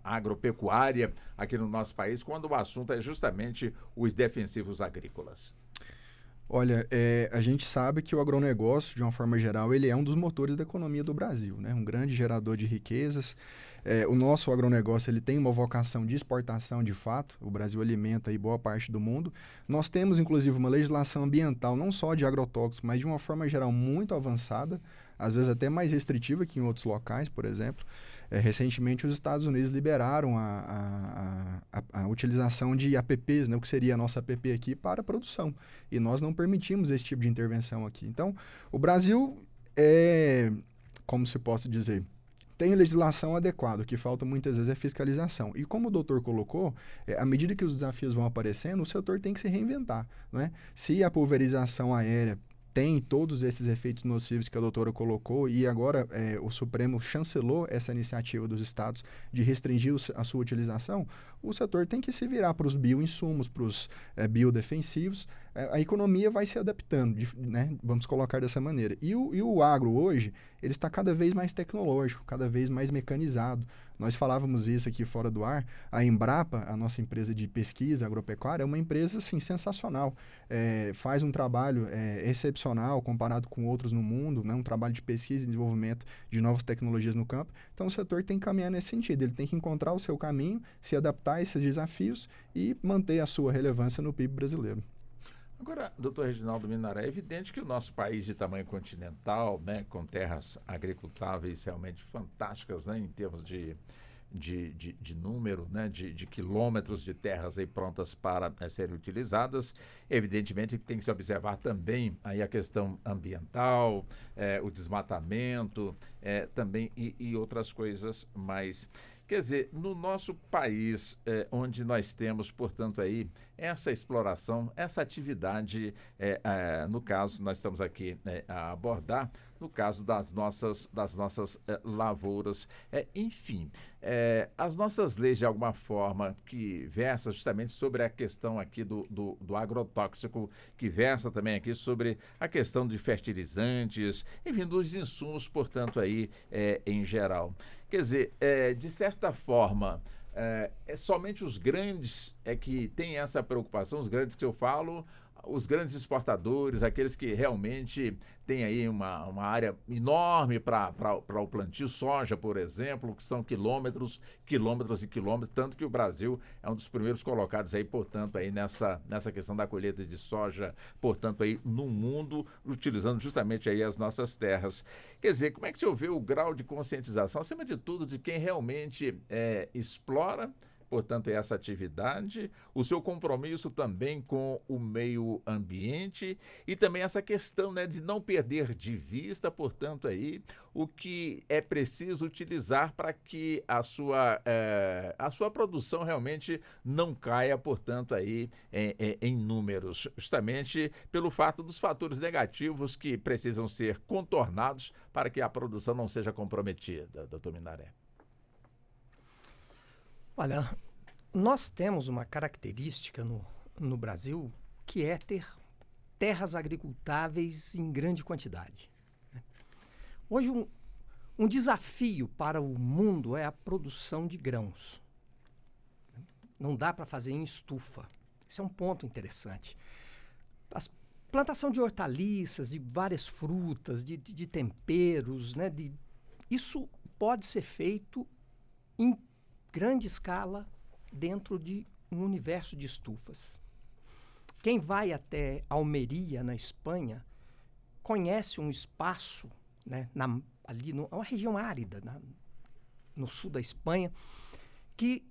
[SPEAKER 2] agropecuária aqui no nosso país, quando o assunto é justamente os defensivos agrícolas?
[SPEAKER 4] Olha, a gente sabe que o agronegócio, de uma forma geral, ele é um dos motores da economia do Brasil, né? Um grande gerador de riquezas. O nosso agronegócio ele tem uma vocação de exportação de fato. O Brasil alimenta aí boa parte do mundo. Nós temos, inclusive, uma legislação ambiental, não só de agrotóxicos, mas de uma forma geral muito avançada, às vezes até mais restritiva que em outros locais, por exemplo. Recentemente, os Estados Unidos liberaram a utilização de APPs, né, o que seria a nossa APP aqui, para a produção. E nós não permitimos esse tipo de intervenção aqui. Então, o Brasil como se posso dizer, tem legislação adequada. O que falta muitas vezes é fiscalização. E como o doutor colocou, à medida que os desafios vão aparecendo, o setor tem que se reinventar, não é? Se a pulverização aérea tem todos esses efeitos nocivos que a doutora colocou, e agora o Supremo chancelou essa iniciativa dos estados de restringir a sua utilização, o setor tem que se virar para os bioinsumos, para os biodefensivos. A economia vai se adaptando, né? Vamos colocar dessa maneira. E o agro hoje, ele está cada vez mais tecnológico, cada vez mais mecanizado. Nós falávamos isso aqui fora do ar. A Embrapa, a nossa empresa de pesquisa agropecuária, é uma empresa assim, sensacional. Faz um trabalho excepcional comparado com outros no mundo, né? Um trabalho de pesquisa e desenvolvimento de novas tecnologias no campo. Então, o setor tem que caminhar nesse sentido. Ele tem que encontrar o seu caminho, se adaptar a esses desafios e manter a sua relevância no PIB brasileiro.
[SPEAKER 2] Agora, doutor Reginaldo Minaré, é evidente que o nosso país de tamanho continental, né, com terras agricultáveis realmente fantásticas, né, em termos de número, né, de quilômetros de terras aí prontas para serem utilizadas, evidentemente que tem que se observar também aí a questão ambiental, o desmatamento, também e outras coisas mais. Quer dizer, no nosso país, onde nós temos, portanto, aí essa exploração, essa atividade, no caso, nós estamos aqui a abordar, no caso das nossas lavouras, enfim, as nossas leis, de alguma forma, que versam justamente sobre a questão aqui do agrotóxico, que versa também aqui sobre a questão de fertilizantes, enfim, dos insumos, portanto, aí, em geral. Quer dizer, de certa forma, somente os grandes que têm essa preocupação, os grandes que eu falo, os grandes exportadores, aqueles que realmente têm aí uma área enorme para o plantio, soja, por exemplo, que são quilômetros e quilômetros, tanto que o Brasil é um dos primeiros colocados aí, portanto, aí nessa questão da colheita de soja, portanto, aí no mundo, utilizando justamente aí as nossas terras. Quer dizer, como é que o senhor vê o grau de conscientização, acima de tudo, de quem realmente explora, portanto, essa atividade, o seu compromisso também com o meio ambiente e também essa questão, né, de não perder de vista, portanto, aí, o que é preciso utilizar para que a sua produção realmente não caia, portanto, aí, em números, justamente pelo fato dos fatores negativos que precisam ser contornados para que a produção não seja comprometida, doutor Minaré.
[SPEAKER 5] Olha, nós temos uma característica no Brasil que é ter terras agricultáveis em grande quantidade. Hoje, um desafio para o mundo é a produção de grãos. Não dá para fazer em estufa. Esse é um ponto interessante. A plantação de hortaliças, de várias frutas, de temperos, né, isso pode ser feito em grande escala dentro de um universo de estufas. Quem vai até Almeria, na Espanha, conhece um espaço, né, é uma região árida, no sul da Espanha, que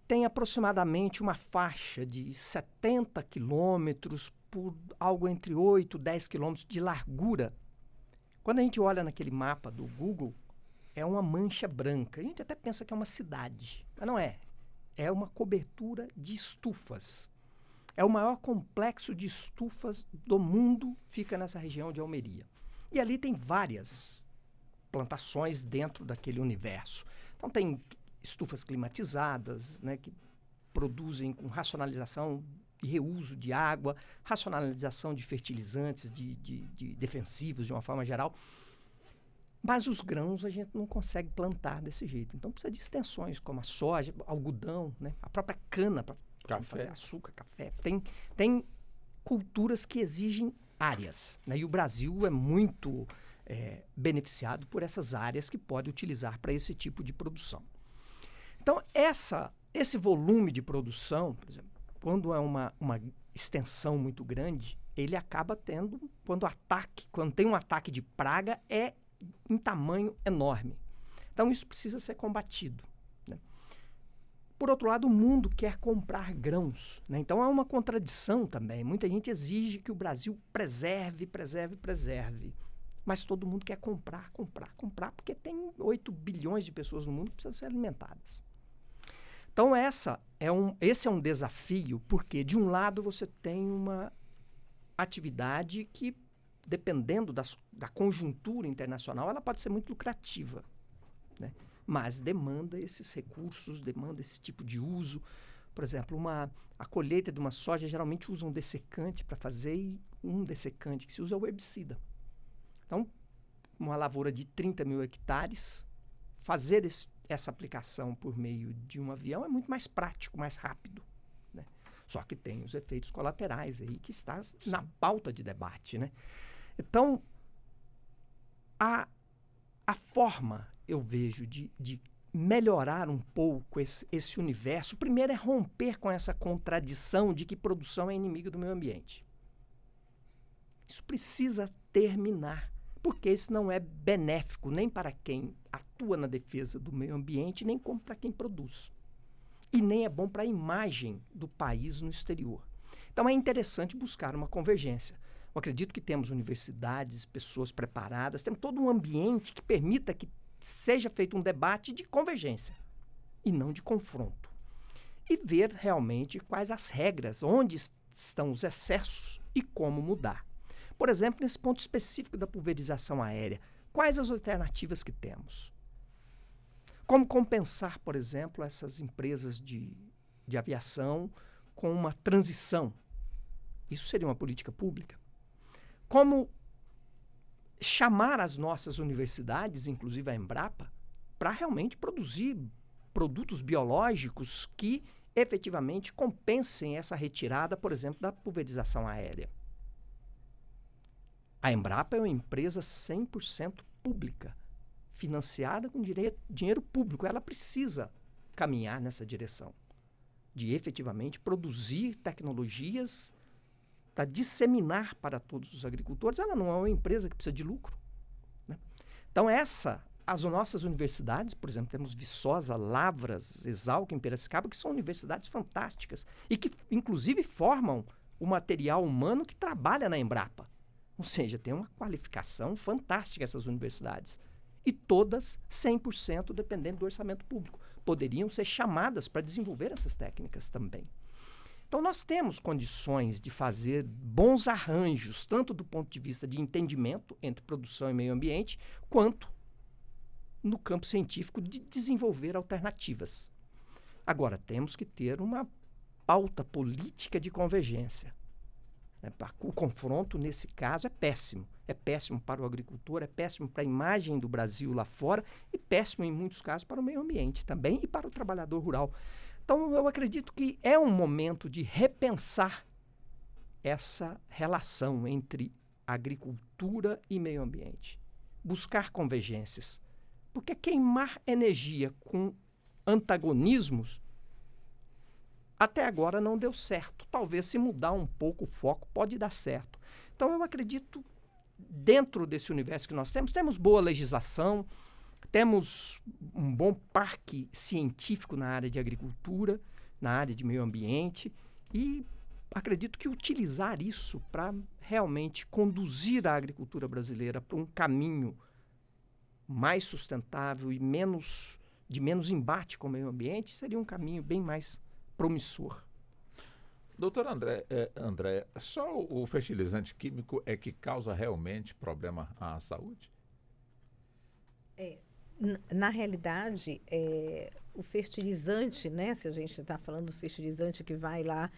[SPEAKER 5] tem aproximadamente uma faixa de 70 quilômetros por algo entre 8 e 10 quilômetros de largura. Quando a gente olha naquele mapa do Google, é uma mancha branca. A gente até pensa que é uma cidade, mas não é. É uma cobertura de estufas. É o maior complexo de estufas do mundo, fica nessa região de Almeria. E ali tem várias plantações dentro daquele universo. Então tem estufas climatizadas, né, que produzem com racionalização e reuso de água, racionalização de fertilizantes, de defensivos de uma forma geral. Mas os grãos a gente não consegue plantar desse jeito. Então precisa de extensões como a soja, algodão, né? A própria cana para fazer açúcar, café. Tem culturas que exigem áreas, né? E o Brasil é muito beneficiado por essas áreas que pode utilizar para esse tipo de produção. Então esse volume de produção, por exemplo, quando é uma extensão muito grande, ele acaba tendo, quando tem um ataque de praga, em tamanho enorme. Então, isso precisa ser combatido, né? Por outro lado, o mundo quer comprar grãos, né? Então, há uma contradição também. Muita gente exige que o Brasil preserve. Mas todo mundo quer comprar, porque tem 8 bilhões de pessoas no mundo que precisam ser alimentadas. Então, esse é um desafio, porque, de um lado, você tem uma atividade que dependendo da conjuntura internacional, ela pode ser muito lucrativa, né? Mas demanda esses recursos, demanda esse tipo de uso. Por exemplo, a colheita de uma soja geralmente usa um dessecante para fazer, e um dessecante que se usa é o herbicida. Então, uma lavoura de 30 mil hectares, fazer essa aplicação por meio de um avião é muito mais prático, mais rápido, né? Só que tem os efeitos colaterais aí que está na pauta de debate, né? Então, a forma, eu vejo, de melhorar um pouco esse universo, primeiro é romper com essa contradição de que produção é inimiga do meio ambiente. Isso precisa terminar, porque isso não é benéfico nem para quem atua na defesa do meio ambiente, nem como para quem produz. E nem é bom para a imagem do país no exterior. Então é interessante buscar uma convergência. Eu acredito que temos universidades, pessoas preparadas, temos todo um ambiente que permita que seja feito um debate de convergência e não de confronto. E ver realmente quais as regras, onde estão os excessos e como mudar. Por exemplo, nesse ponto específico da pulverização aérea, quais as alternativas que temos? Como compensar, por exemplo, essas empresas de aviação com uma transição? Isso seria uma política pública. Como chamar as nossas universidades, inclusive a Embrapa, para realmente produzir produtos biológicos que efetivamente compensem essa retirada, por exemplo, da pulverização aérea. A Embrapa é uma empresa 100% pública, financiada com dinheiro público. Ela precisa caminhar nessa direção, de efetivamente produzir tecnologias para disseminar para todos os agricultores. Ela não é uma empresa que precisa de lucro, né? Então as nossas universidades, por exemplo, temos Viçosa, Lavras, Exalc em Piracicaba, que são universidades fantásticas e que inclusive formam o material humano que trabalha na Embrapa. Ou seja, tem uma qualificação fantástica essas universidades. E todas 100% dependendo do orçamento público. Poderiam ser chamadas para desenvolver essas técnicas também. Então, nós temos condições de fazer bons arranjos, tanto do ponto de vista de entendimento entre produção e meio ambiente, quanto no campo científico de desenvolver alternativas. Agora, temos que ter uma pauta política de convergência. O confronto, nesse caso, é péssimo. É péssimo para o agricultor, é péssimo para a imagem do Brasil lá fora e péssimo, em muitos casos, para o meio ambiente também e para o trabalhador rural. Então, eu acredito que é um momento de repensar essa relação entre agricultura e meio ambiente. Buscar convergências. Porque queimar energia com antagonismos até agora não deu certo. Talvez se mudar um pouco o foco pode dar certo. Então eu acredito, dentro desse universo que nós temos boa legislação, temos um bom parque científico na área de agricultura, na área de meio ambiente e acredito que utilizar isso para realmente conduzir a agricultura brasileira para um caminho mais sustentável e de menos embate com o meio ambiente seria um caminho bem mais promissor.
[SPEAKER 2] Doutor André, só o fertilizante químico é que causa realmente problema à saúde?
[SPEAKER 3] Na realidade, o fertilizante, né? Se a gente está falando do fertilizante que vai lá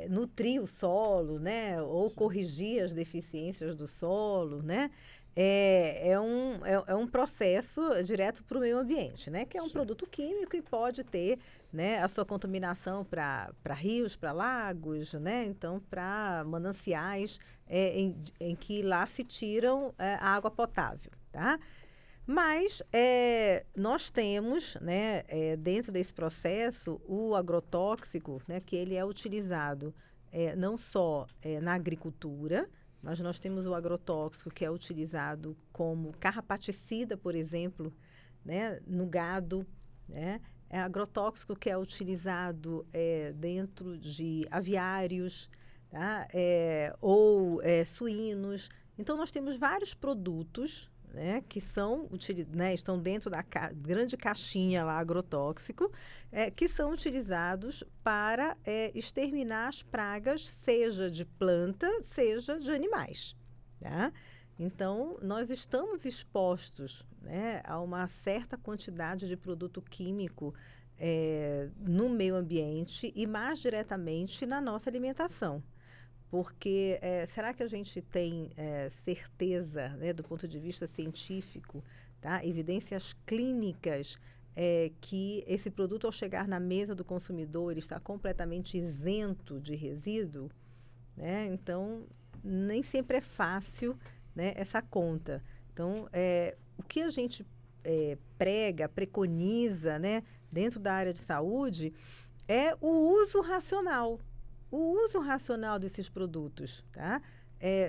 [SPEAKER 3] nutrir o solo, né? Ou corrigir as deficiências do solo, né? É um processo direto para o meio ambiente, né? Que é um produto químico e pode ter, né, a sua contaminação para rios, para lagos, né? Então, para mananciais em que lá se tiram a água potável, tá? Mas nós temos, né, dentro desse processo, o agrotóxico, né, que ele é utilizado não só na agricultura, mas nós temos o agrotóxico que é utilizado como carrapaticida, por exemplo, né, no gado, né? É agrotóxico que é utilizado dentro de aviários, tá? Ou suínos. Então, nós temos vários produtos, né, que são, né, estão dentro da grande caixinha lá agrotóxico, que são utilizados para exterminar as pragas, seja de planta, seja de animais. Tá? Então, nós estamos expostos, né, a uma certa quantidade de produto químico no meio ambiente e mais diretamente na nossa alimentação. Porque será que a gente tem certeza, né, do ponto de vista científico, tá? Evidências clínicas que esse produto, ao chegar na mesa do consumidor, ele está completamente isento de resíduo? Né? Então, nem sempre é fácil, né, essa conta. Então, o que a gente preconiza, né, dentro da área de saúde é o uso racional. O uso racional desses produtos, tá?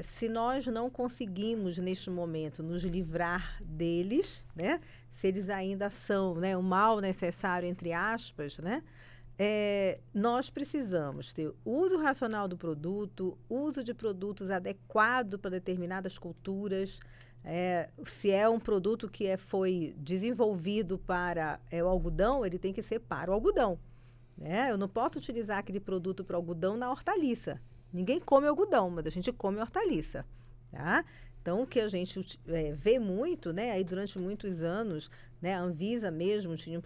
[SPEAKER 3] Se nós não conseguimos, neste momento, nos livrar deles, né? Se eles ainda são, né, o mal necessário, entre aspas, né? Nós precisamos ter uso racional do produto, uso de produtos adequado para determinadas culturas. Se é um produto que foi desenvolvido para o algodão, ele tem que ser para o algodão. Eu não posso utilizar aquele produto para algodão na hortaliça. Ninguém come algodão, mas a gente come hortaliça. Tá? Então, o que a gente vê muito, né, aí durante muitos anos, né, a Anvisa mesmo tinha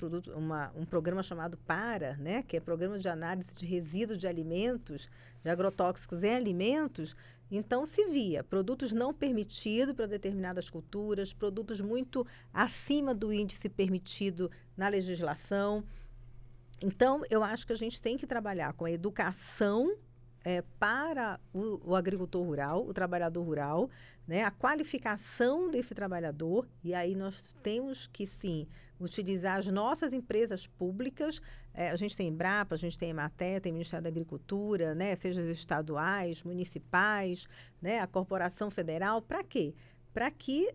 [SPEAKER 3] um programa chamado PARA, né, que é Programa de Análise de Resíduos de Alimentos, de Agrotóxicos em Alimentos. Então, se via produtos não permitidos para determinadas culturas, produtos muito acima do índice permitido na legislação. Então, eu acho que a gente tem que trabalhar com a educação para o agricultor rural, o trabalhador rural, né, a qualificação desse trabalhador, e aí nós temos que, sim, utilizar as nossas empresas públicas. A gente tem Embrapa, a gente tem Emater, tem Ministério da Agricultura, né, seja as estaduais, municipais, né, a Corporação Federal. Para quê? Para que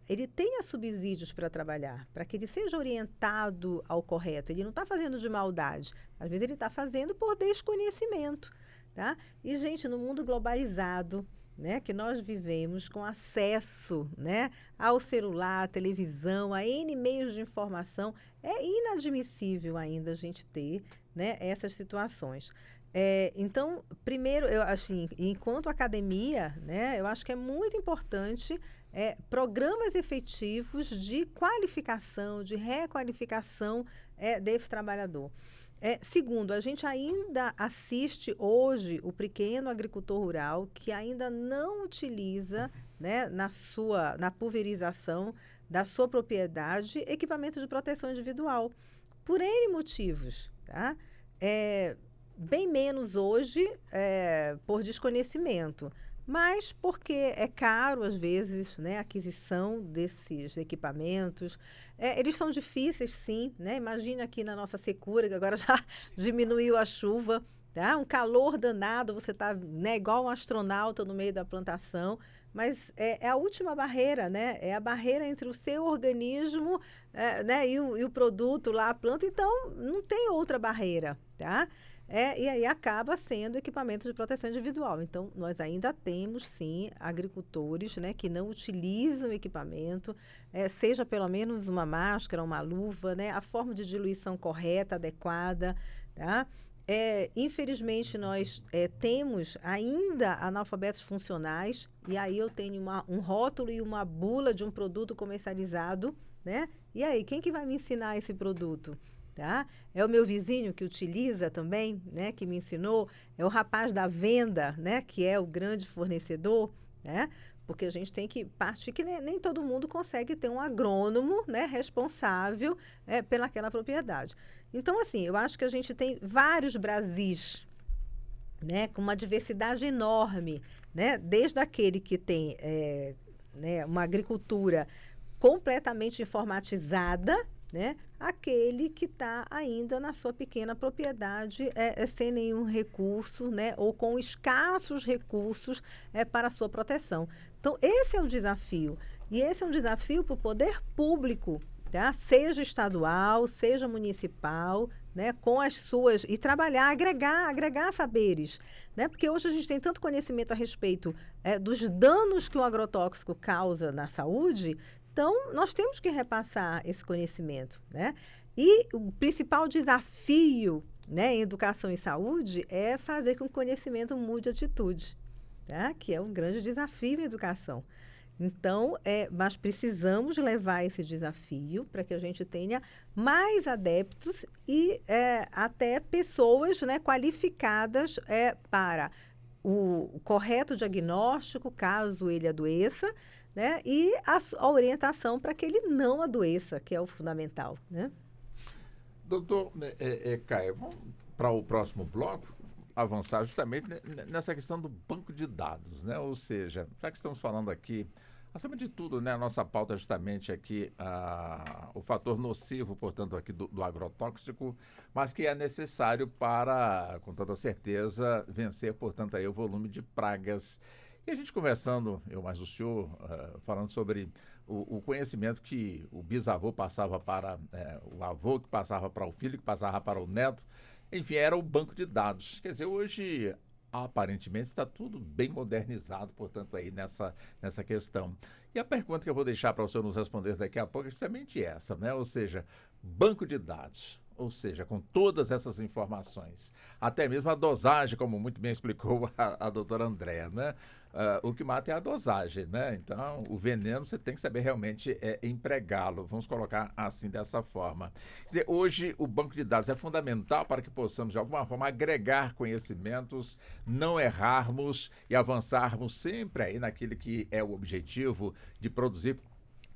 [SPEAKER 3] ele tenha subsídios para trabalhar, para que ele seja orientado ao correto. Ele não está fazendo de maldade, às vezes ele está fazendo por desconhecimento. Tá? E, gente, no mundo globalizado, né, que nós vivemos, com acesso, né, ao celular, à televisão, a N meios de informação, é inadmissível ainda a gente ter, né, essas situações. Então, primeiro, assim, enquanto academia, né, eu acho que é muito importante programas efetivos de qualificação, de requalificação desse trabalhador. Segundo, a gente ainda assiste hoje o pequeno agricultor rural que ainda não utiliza, né, na pulverização da sua propriedade, equipamento de proteção individual, por N motivos. Tá? Bem menos hoje por desconhecimento, mas porque é caro, às vezes, né, a aquisição desses equipamentos. Eles são difíceis, sim, né? Imagina aqui na nossa secura, que agora já diminuiu a chuva, tá? Um calor danado, você está, né, igual um astronauta no meio da plantação, mas é a última barreira, né? É a barreira entre o seu organismo, né, e o produto lá, a planta. Então, não tem outra barreira, tá? E aí acaba sendo equipamento de proteção individual. Então, nós ainda temos, sim, agricultores, né, que não utilizam o equipamento, seja pelo menos uma máscara, uma luva, né, a forma de diluição correta, adequada. Tá? Infelizmente, nós temos ainda analfabetos funcionais, e aí eu tenho um rótulo e uma bula de um produto comercializado, né? E aí, quem que vai me ensinar esse produto? Tá? É o meu vizinho que utiliza também, né, que me ensinou, é o rapaz da venda, né, que é o grande fornecedor, né, porque a gente tem que partir que nem todo mundo consegue ter um agrônomo, né, responsável pelaquela propriedade. Então, assim, eu acho que a gente tem vários Brasis, né, com uma diversidade enorme, né, desde aquele que tem né, uma agricultura completamente informatizada, né, aquele que está ainda na sua pequena propriedade, sem nenhum recurso, né, ou com escassos recursos para a sua proteção. Então, esse é um desafio. E esse é um desafio para o poder público, tá? Seja estadual, seja municipal, né, com as suas... E trabalhar, agregar saberes. Né? Porque hoje a gente tem tanto conhecimento a respeito dos danos que o agrotóxico causa na saúde. Então, nós temos que repassar esse conhecimento, né? E o principal desafio, né, em educação e saúde é fazer com que o conhecimento mude a atitude, tá? Que é um grande desafio em educação. Então, nós precisamos levar esse desafio para que a gente tenha mais adeptos e até pessoas, né, qualificadas para o correto diagnóstico, caso ele adoeça, né, e a orientação para que ele não adoeça, que é o fundamental, né?
[SPEAKER 2] Doutor Caio, vamos para o próximo bloco avançar justamente nessa questão do banco de dados, né? Ou seja, já que estamos falando aqui, acima de tudo, né, a nossa pauta é justamente aqui o fator nocivo, portanto, aqui do agrotóxico, mas que é necessário para, com toda certeza, vencer, portanto, aí o volume de pragas. E a gente conversando, eu mais o senhor, falando sobre o conhecimento que o bisavô passava para o avô, que passava para o filho, que passava para o neto, enfim, era o banco de dados. Quer dizer, hoje, aparentemente, está tudo bem modernizado, portanto, aí nessa questão. E a pergunta que eu vou deixar para o senhor nos responder daqui a pouco é justamente essa, né? Ou seja, banco de dados. Ou seja, com todas essas informações, até mesmo a dosagem, como muito bem explicou a doutora Andréa, né? O que mata é a dosagem, né? Então, o veneno você tem que saber realmente empregá-lo. Vamos colocar assim, dessa forma. Quer dizer, hoje o banco de dados é fundamental para que possamos, de alguma forma, agregar conhecimentos, não errarmos e avançarmos sempre aí naquele que é o objetivo de produzir,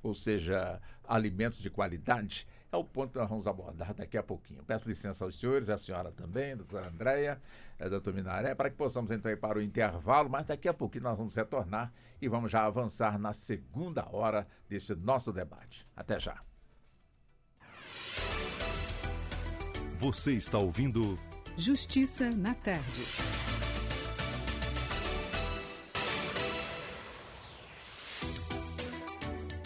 [SPEAKER 2] ou seja, alimentos de qualidade. É o ponto que nós vamos abordar daqui a pouquinho. Peço licença aos senhores, a senhora também, doutora Andréa, doutor Minaré, para que possamos entrar aí para o intervalo, mas daqui a pouquinho nós vamos retornar e vamos já avançar na segunda hora deste nosso debate. Até já.
[SPEAKER 1] Você está ouvindo
[SPEAKER 6] Justiça na Tarde.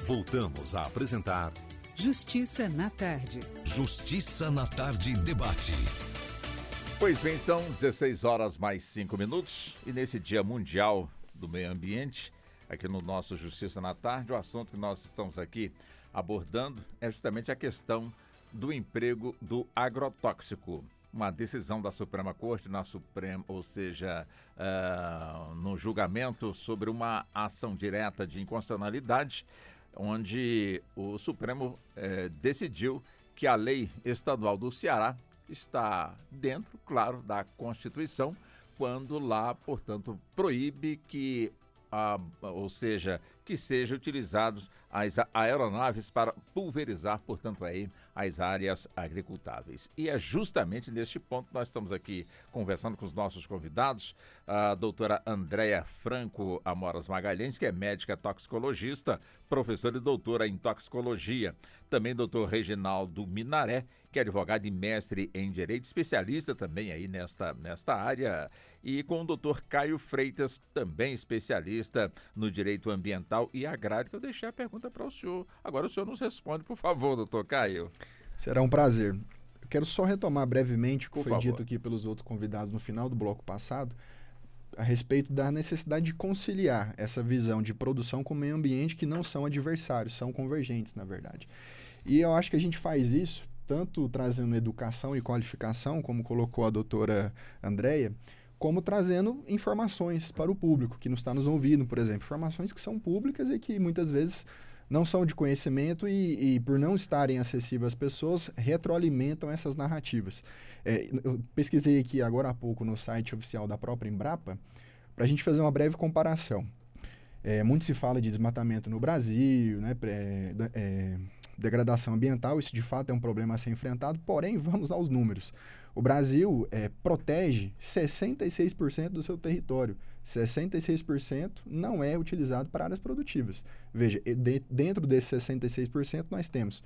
[SPEAKER 1] Voltamos a apresentar
[SPEAKER 6] Justiça na Tarde.
[SPEAKER 1] Justiça na Tarde Debate.
[SPEAKER 2] Pois bem, são 16 horas mais 5 minutos e nesse Dia Mundial do Meio Ambiente, aqui no nosso Justiça na Tarde, o assunto que nós estamos aqui abordando é justamente a questão do emprego do agrotóxico. Uma decisão da Suprema Corte, ou seja, no julgamento sobre uma ação direta de inconstitucionalidade, onde o Supremo decidiu que a lei estadual do Ceará está dentro, claro, da Constituição, quando lá, portanto, proíbe que, ou seja, que sejam utilizados as aeronaves para pulverizar, portanto, aí as áreas agricultáveis. E é justamente neste ponto que nós estamos aqui conversando com os nossos convidados, a doutora Andréa Franco Amoras Magalhães, que é médica toxicologista, professora e doutora em toxicologia. Também doutor Reginaldo Minaré, que é advogado e mestre em Direito, especialista também aí nesta área, e com o doutor Caio Freitas, também especialista no Direito Ambiental e Agrário, que eu deixei a pergunta para o senhor. Agora o senhor nos responde, por favor, doutor Caio.
[SPEAKER 4] Será um prazer. Eu quero só retomar brevemente o que
[SPEAKER 2] Por
[SPEAKER 4] foi
[SPEAKER 2] favor.
[SPEAKER 4] dito aqui pelos outros convidados no final do bloco passado, a respeito da necessidade de conciliar essa visão de produção com o meio ambiente, que não são adversários, são convergentes, na verdade. E eu acho que a gente faz isso tanto trazendo educação e qualificação, como colocou a doutora Andréa, como trazendo informações para o público que não está nos ouvindo, por exemplo. Informações que são públicas e que muitas vezes não são de conhecimento e por não estarem acessíveis às pessoas, retroalimentam essas narrativas. Eu pesquisei aqui agora há pouco no site oficial da própria Embrapa, para a gente fazer uma breve comparação. Muito se fala de desmatamento no Brasil, né, degradação ambiental, isso de fato é um problema a ser enfrentado, porém, vamos aos números. O Brasil protege 66% do seu território. 66% não é utilizado para áreas produtivas. Veja, dentro desses 66% nós temos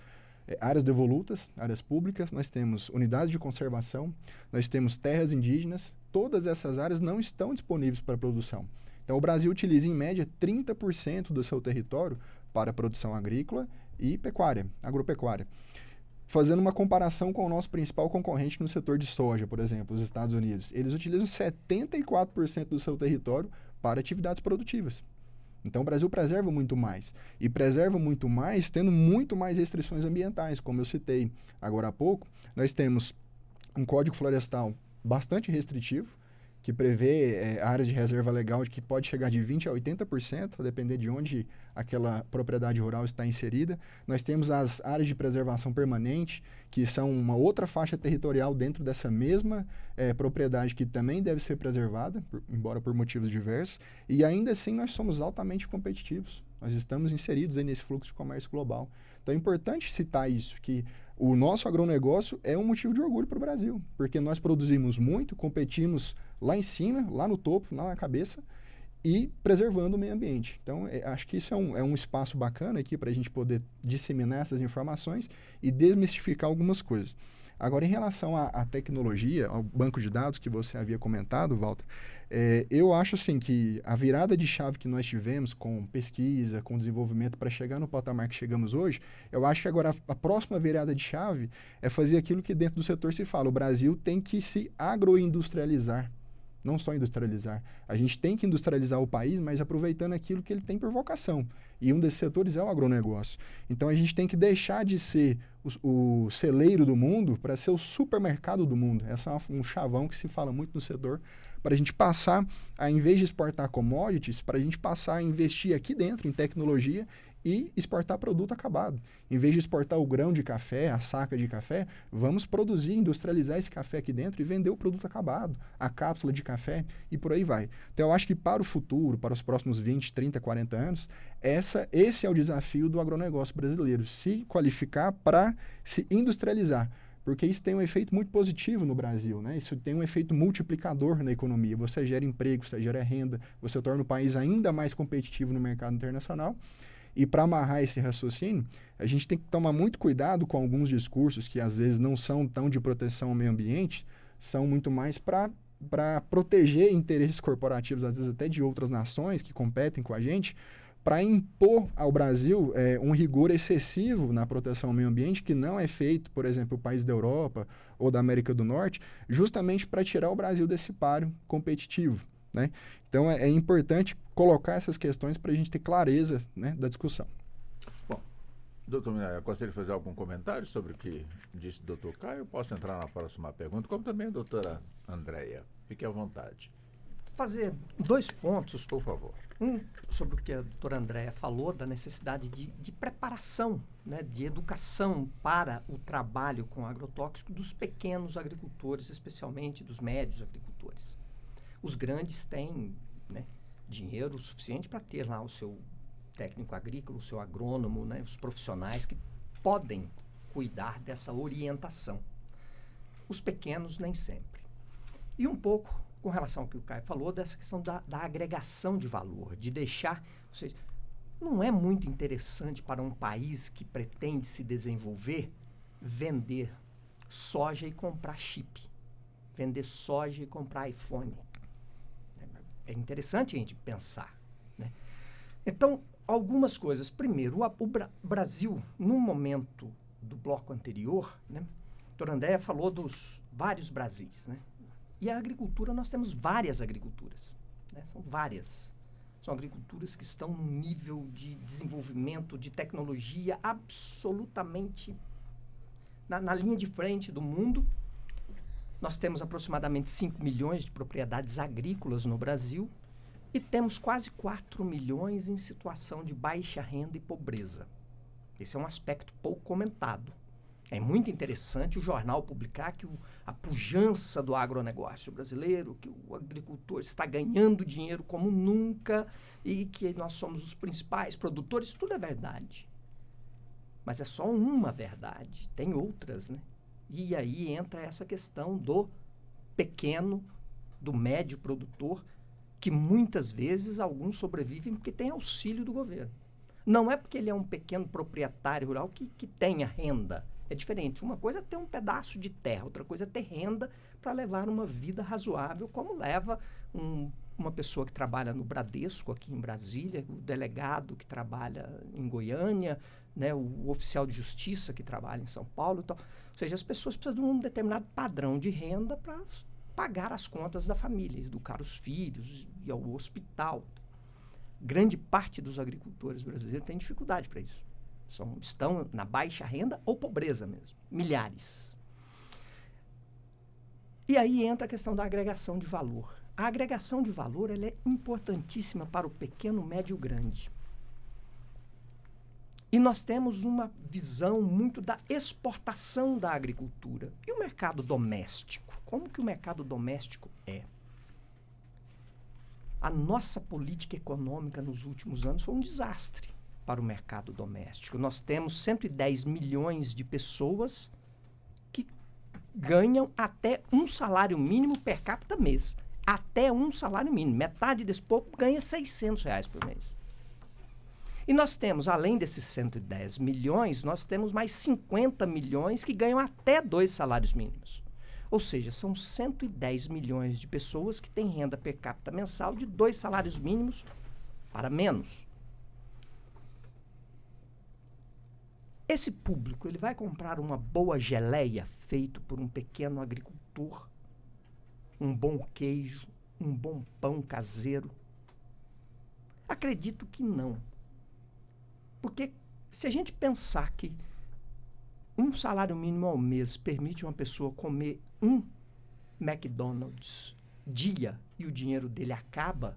[SPEAKER 4] áreas devolutas, áreas públicas, nós temos unidades de conservação, nós temos terras indígenas, todas essas áreas não estão disponíveis para produção. Então, o Brasil utiliza, em média, 30% do seu território para produção agrícola e pecuária, agropecuária. Fazendo uma comparação com o nosso principal concorrente no setor de soja, por exemplo, os Estados Unidos, eles utilizam 74% do seu território para atividades produtivas. Então o Brasil preserva muito mais. E preserva muito mais tendo muito mais restrições ambientais, como eu citei agora há pouco. Nós temos um Código Florestal bastante restritivo, que prevê áreas de reserva legal que pode chegar de 20% a 80%, a depender de onde aquela propriedade rural está inserida. Nós temos as áreas de preservação permanente, que são uma outra faixa territorial dentro dessa mesma propriedade que também deve ser preservada, embora por motivos diversos. E ainda assim nós somos altamente competitivos. Nós estamos inseridos aí nesse fluxo de comércio global. Então é importante citar isso, que o nosso agronegócio é um motivo de orgulho para o Brasil, porque nós produzimos muito, competimos lá em cima, lá no topo, lá na cabeça, e preservando o meio ambiente. Então, acho que isso é um espaço bacana aqui para a gente poder disseminar essas informações e desmistificar algumas coisas. Agora, em relação à tecnologia, ao banco de dados que você havia comentado, Walter, eu acho assim que a virada de chave que nós tivemos com pesquisa, com desenvolvimento para chegar no patamar que chegamos hoje, eu acho que agora a próxima virada de chave é fazer aquilo que dentro do setor se fala. O Brasil tem que se agroindustrializar. Não só industrializar. A gente tem que industrializar o país, mas aproveitando aquilo que ele tem por vocação. E um desses setores é o agronegócio. Então, a gente tem que deixar de ser o celeiro do mundo para ser o supermercado do mundo. Esse é um chavão que se fala muito no setor, para a gente passar a, em vez de exportar commodities, para a gente passar a investir aqui dentro em tecnologia e exportar produto acabado. Em vez de exportar o grão de café, a saca de café, vamos produzir, industrializar esse café aqui dentro e vender o produto acabado, a cápsula de café e por aí vai. Então, eu acho que para o futuro, para os próximos 20, 30, 40 anos, esse é o desafio do agronegócio brasileiro, se qualificar para se industrializar. Porque isso tem um efeito muito positivo no Brasil, né? Isso tem um efeito multiplicador na economia. Você gera emprego, você gera renda, você torna o país ainda mais competitivo no mercado internacional. E para amarrar esse raciocínio, a gente tem que tomar muito cuidado com alguns discursos que às vezes não são tão de proteção ao meio ambiente, são muito mais para proteger interesses corporativos, às vezes até de outras nações que competem com a gente, para impor ao Brasil um rigor excessivo na proteção ao meio ambiente, que não é feito, por exemplo, no país da Europa ou da América do Norte, justamente para tirar o Brasil desse páreo competitivo, né? Então, é importante colocar essas questões para a gente ter clareza, né, da discussão.
[SPEAKER 2] Bom, doutor Minaya, gostaria de fazer algum comentário sobre o que disse o doutor Caio? Posso entrar na próxima pergunta, como também a doutora Andréia. Fique à vontade.
[SPEAKER 5] Fazer 2 pontos,
[SPEAKER 2] por favor.
[SPEAKER 5] Um, sobre o que a doutora Andréia falou, da necessidade de preparação, né, de educação para o trabalho com agrotóxico dos pequenos agricultores, especialmente dos médios agricultores. Os grandes têm, né, dinheiro suficiente para ter lá o seu técnico agrícola, o seu agrônomo, né, os profissionais que podem cuidar dessa orientação. Os pequenos nem sempre. E um pouco com relação ao que o Caio falou, dessa questão da agregação de valor, de deixar... Ou seja, não é muito interessante para um país que pretende se desenvolver vender soja e comprar chip, vender soja e comprar iPhone. É interessante a gente pensar, né? Então, algumas coisas. Primeiro, o Brasil, no momento do bloco anterior, né, a doutora Andréia falou dos vários Brasis, né? E a agricultura, nós temos várias agriculturas, né? São várias. São agriculturas que estão num nível de desenvolvimento, de tecnologia absolutamente na linha de frente do mundo. Nós temos aproximadamente 5 milhões de propriedades agrícolas no Brasil e temos quase 4 milhões em situação de baixa renda e pobreza. Esse é um aspecto pouco comentado. É muito interessante o jornal publicar que a pujança do agronegócio brasileiro, que o agricultor está ganhando dinheiro como nunca e que nós somos os principais produtores. Tudo é verdade. Mas é só uma verdade. Tem outras, né? E aí entra essa questão do pequeno, do médio produtor, que muitas vezes alguns sobrevivem porque tem auxílio do governo. Não é porque ele é um pequeno proprietário rural que tenha renda. É diferente. Uma coisa é ter um pedaço de terra, outra coisa é ter renda para levar uma vida razoável, como leva uma pessoa que trabalha no Bradesco, aqui em Brasília, o delegado que trabalha em Goiânia, né, o oficial de justiça que trabalha em São Paulo e tal. Ou seja, as pessoas precisam de um determinado padrão de renda para pagar as contas da família, educar os filhos, ir ao hospital. grande parte dos agricultores brasileiros tem dificuldade para isso. Estão na baixa renda ou pobreza mesmo. Milhares. E aí entra a questão da agregação de valor. A agregação de valor ela é importantíssima para o pequeno, médio e grande. E nós temos uma visão muito da exportação da agricultura. E o mercado doméstico? Como que o mercado doméstico é? A nossa política econômica nos últimos anos foi um desastre para o mercado doméstico. Nós temos 110 milhões de pessoas que ganham até um salário mínimo per capita mês. Até um salário mínimo. Metade desse povo ganha R$600 por mês. E nós temos, além desses 110 milhões, nós temos mais 50 milhões que ganham até 2 salários mínimos. Ou seja, são 110 milhões de pessoas que têm renda per capita mensal de 2 salários mínimos para menos. Esse público, ele vai comprar uma boa geleia feita por um pequeno agricultor, um bom queijo, um bom pão caseiro? Acredito que não. Porque se a gente pensar que um salário mínimo ao mês permite uma pessoa comer um McDonald's dia e o dinheiro dele acaba,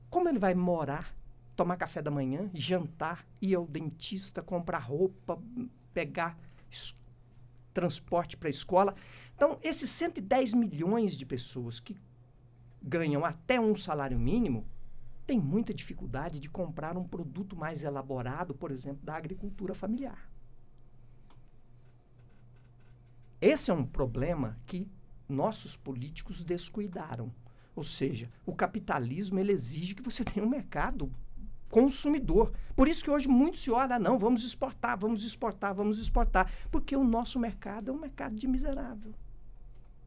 [SPEAKER 5] como ele vai morar, tomar café da manhã, jantar, ir ao dentista, comprar roupa, pegar transporte para a escola? Então, esses 110 milhões de pessoas que ganham até um salário mínimo têm muita dificuldade de comprar um produto mais elaborado, por exemplo, da agricultura familiar. Esse é um problema que nossos políticos descuidaram. Ou seja, o capitalismo ele exige que você tenha um mercado consumidor. Por isso que hoje muito se olha, não, vamos exportar, vamos exportar, vamos exportar. Porque o nosso mercado é um mercado de miserável.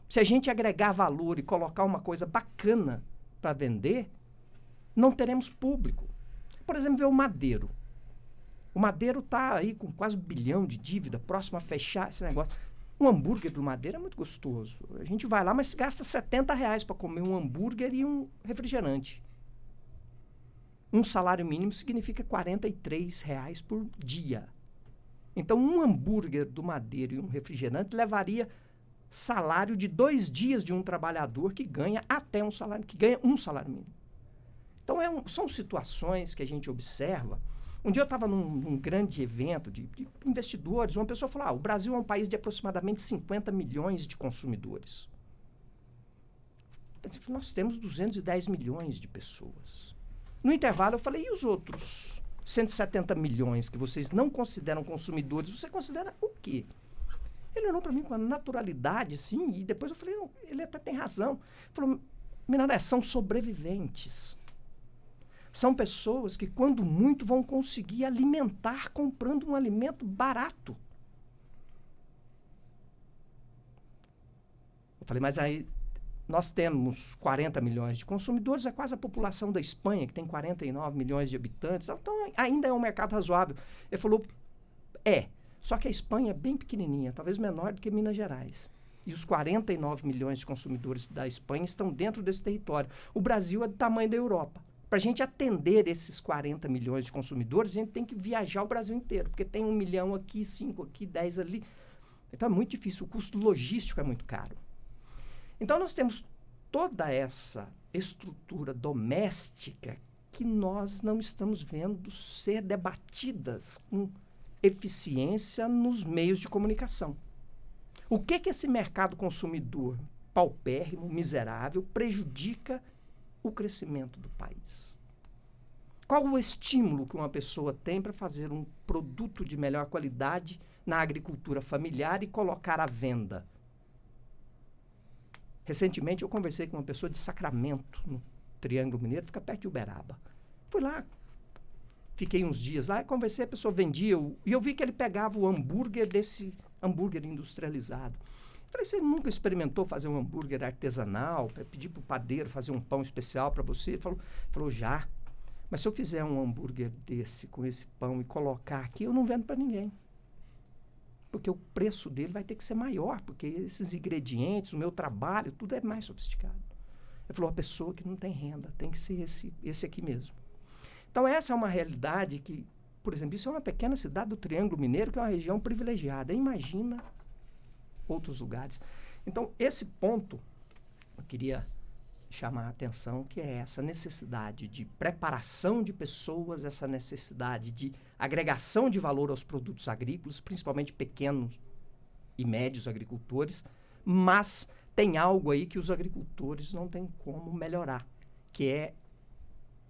[SPEAKER 5] Se a gente agregar valor e colocar uma coisa bacana para vender, não teremos público. Por exemplo, ver o Madeiro. O Madeiro está aí com quase 1 bilhão de dívida, próximo a fechar esse negócio. Um hambúrguer do Madeiro é muito gostoso. A gente vai lá, mas gasta R$70 para comer um hambúrguer e um refrigerante. Um salário mínimo significa R$43 por dia. Então, um hambúrguer do Madeiro e um refrigerante levaria salário de 2 dias de um trabalhador que ganha até um salário, que ganha um salário mínimo. Então, são situações que a gente observa. Um dia eu estava num grande evento de investidores, uma pessoa falou, o Brasil é um país de aproximadamente 50 milhões de consumidores. Nós temos 210 milhões de pessoas. No intervalo eu falei, e os outros 170 milhões que vocês não consideram consumidores, você considera o quê? Ele olhou para mim com uma naturalidade, assim, e depois eu falei, ele até tem razão. Ele falou, Minaré, são sobreviventes. São pessoas que, quando muito, vão conseguir alimentar comprando um alimento barato. Eu falei, mas aí nós temos 40 milhões de consumidores, é quase a população da Espanha, que tem 49 milhões de habitantes. Então, ainda é um mercado razoável. Ele falou, só que a Espanha é bem pequenininha, talvez menor do que Minas Gerais. E os 49 milhões de consumidores da Espanha estão dentro desse território. O Brasil é do tamanho da Europa. Para a gente atender esses 40 milhões de consumidores, a gente tem que viajar o Brasil inteiro, porque tem 1 milhão aqui, 5 aqui, 10 ali. Então é muito difícil, o custo logístico é muito caro. Então nós temos toda essa estrutura doméstica que nós não estamos vendo ser debatidas com eficiência nos meios de comunicação. O que esse mercado consumidor paupérrimo, miserável, prejudica o crescimento do país? Qual o estímulo que uma pessoa tem para fazer um produto de melhor qualidade na agricultura familiar e colocar à venda? Recentemente eu conversei com uma pessoa de Sacramento, no Triângulo Mineiro, fica perto de Uberaba. Fui lá, fiquei uns dias lá e conversei, a pessoa vendia, e eu vi que ele pegava o hambúrguer desse hambúrguer industrializado. Falei, você nunca experimentou fazer um hambúrguer artesanal, pedir para o padeiro fazer um pão especial para você? Ele falou, já. Mas se eu fizer um hambúrguer desse, com esse pão, e colocar aqui, eu não vendo para ninguém. Porque o preço dele vai ter que ser maior, porque esses ingredientes, o meu trabalho, tudo é mais sofisticado. Ele falou, a pessoa que não tem renda, tem que ser esse aqui mesmo. Então, essa é uma realidade que, por exemplo, isso é uma pequena cidade do Triângulo Mineiro, que é uma região privilegiada. Imagina outros lugares. Então, esse ponto, eu queria chamar a atenção, que é essa necessidade de preparação de pessoas, essa necessidade de agregação de valor aos produtos agrícolas, principalmente pequenos e médios agricultores, mas tem algo aí que os agricultores não têm como melhorar, que é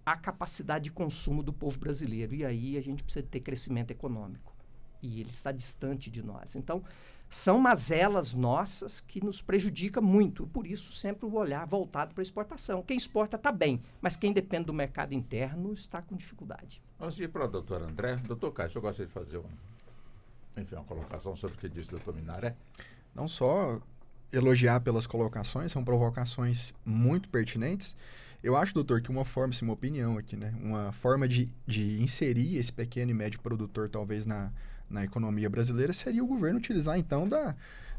[SPEAKER 5] a capacidade de consumo do povo brasileiro. E aí a gente precisa ter crescimento econômico. E ele está distante de nós. Então, são mazelas nossas que nos prejudicam muito. Por isso, sempre o olhar voltado para a exportação. Quem exporta está bem, mas quem depende do mercado interno está com dificuldade.
[SPEAKER 2] Antes de ir para o doutor André, doutor Caio, eu gostaria de fazer uma colocação sobre o que disse o doutor Minaré.
[SPEAKER 4] Não só elogiar pelas colocações, são provocações muito pertinentes. Eu acho, doutor, que uma forma, uma opinião aqui, né? Uma forma de inserir esse pequeno e médio produtor, talvez, na economia brasileira, seria o governo utilizar, então,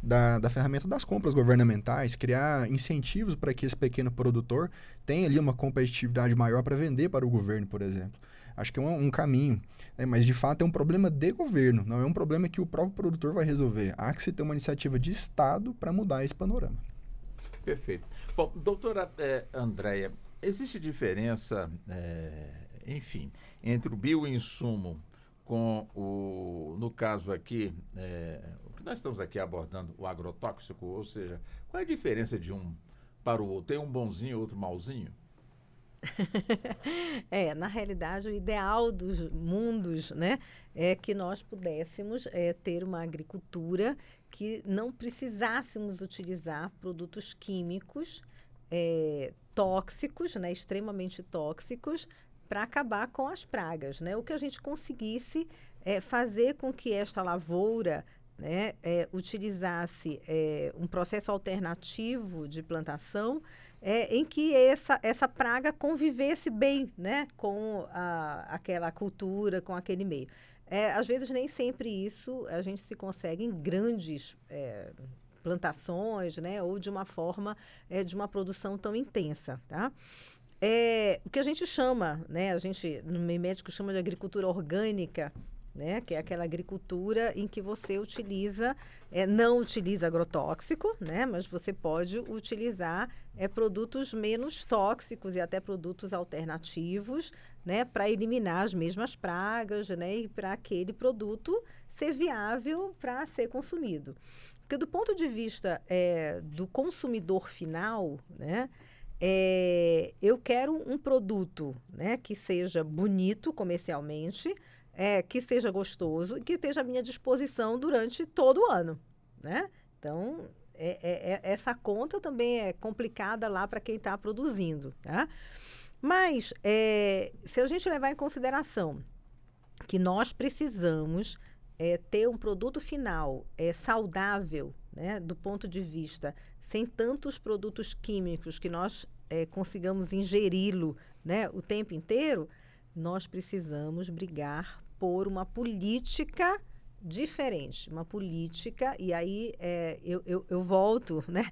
[SPEAKER 4] da ferramenta das compras governamentais, criar incentivos para que esse pequeno produtor tenha ali uma competitividade maior para vender para o governo, por exemplo. Acho que é um caminho, né? Mas, de fato, é um problema de governo, não é um problema que o próprio produtor vai resolver. Há que se ter uma iniciativa de Estado para mudar esse panorama.
[SPEAKER 2] Perfeito. Bom, doutora Andréia, existe diferença, entre o bioinsumo com no caso aqui, o que nós estamos aqui abordando, o agrotóxico, ou seja, qual é a diferença de um para o outro? Tem um bonzinho e outro malzinho?
[SPEAKER 3] Na realidade, o ideal dos mundos, né, é que nós pudéssemos ter uma agricultura que não precisássemos utilizar produtos químicos tóxicos, né, extremamente tóxicos, para acabar com as pragas, né? O que a gente conseguisse fazer com que esta lavoura, né, utilizasse um processo alternativo de plantação em que essa praga convivesse bem, né, com aquela cultura, com aquele meio. Às vezes, nem sempre isso a gente se consegue em grandes plantações, né, ou de uma forma de uma produção tão intensa, tá? O que a gente chama, né, a gente no meio médico chama de agricultura orgânica, né, que é aquela agricultura em que você não utiliza agrotóxico, né, mas você pode utilizar produtos menos tóxicos e até produtos alternativos, né, para eliminar as mesmas pragas, né, e para aquele produto ser viável para ser consumido. Porque do ponto de vista do consumidor final, né, eu quero um produto, né, que seja bonito comercialmente, que seja gostoso e que esteja à minha disposição durante todo o ano, né? Então, essa conta também é complicada lá para quem está produzindo, tá? Mas, se a gente levar em consideração que nós precisamos ter um produto final saudável, né, do ponto de vista sem tantos produtos químicos que nós consigamos ingeri-lo, né, o tempo inteiro, nós precisamos brigar por uma política diferente, uma política, e aí eu volto, né,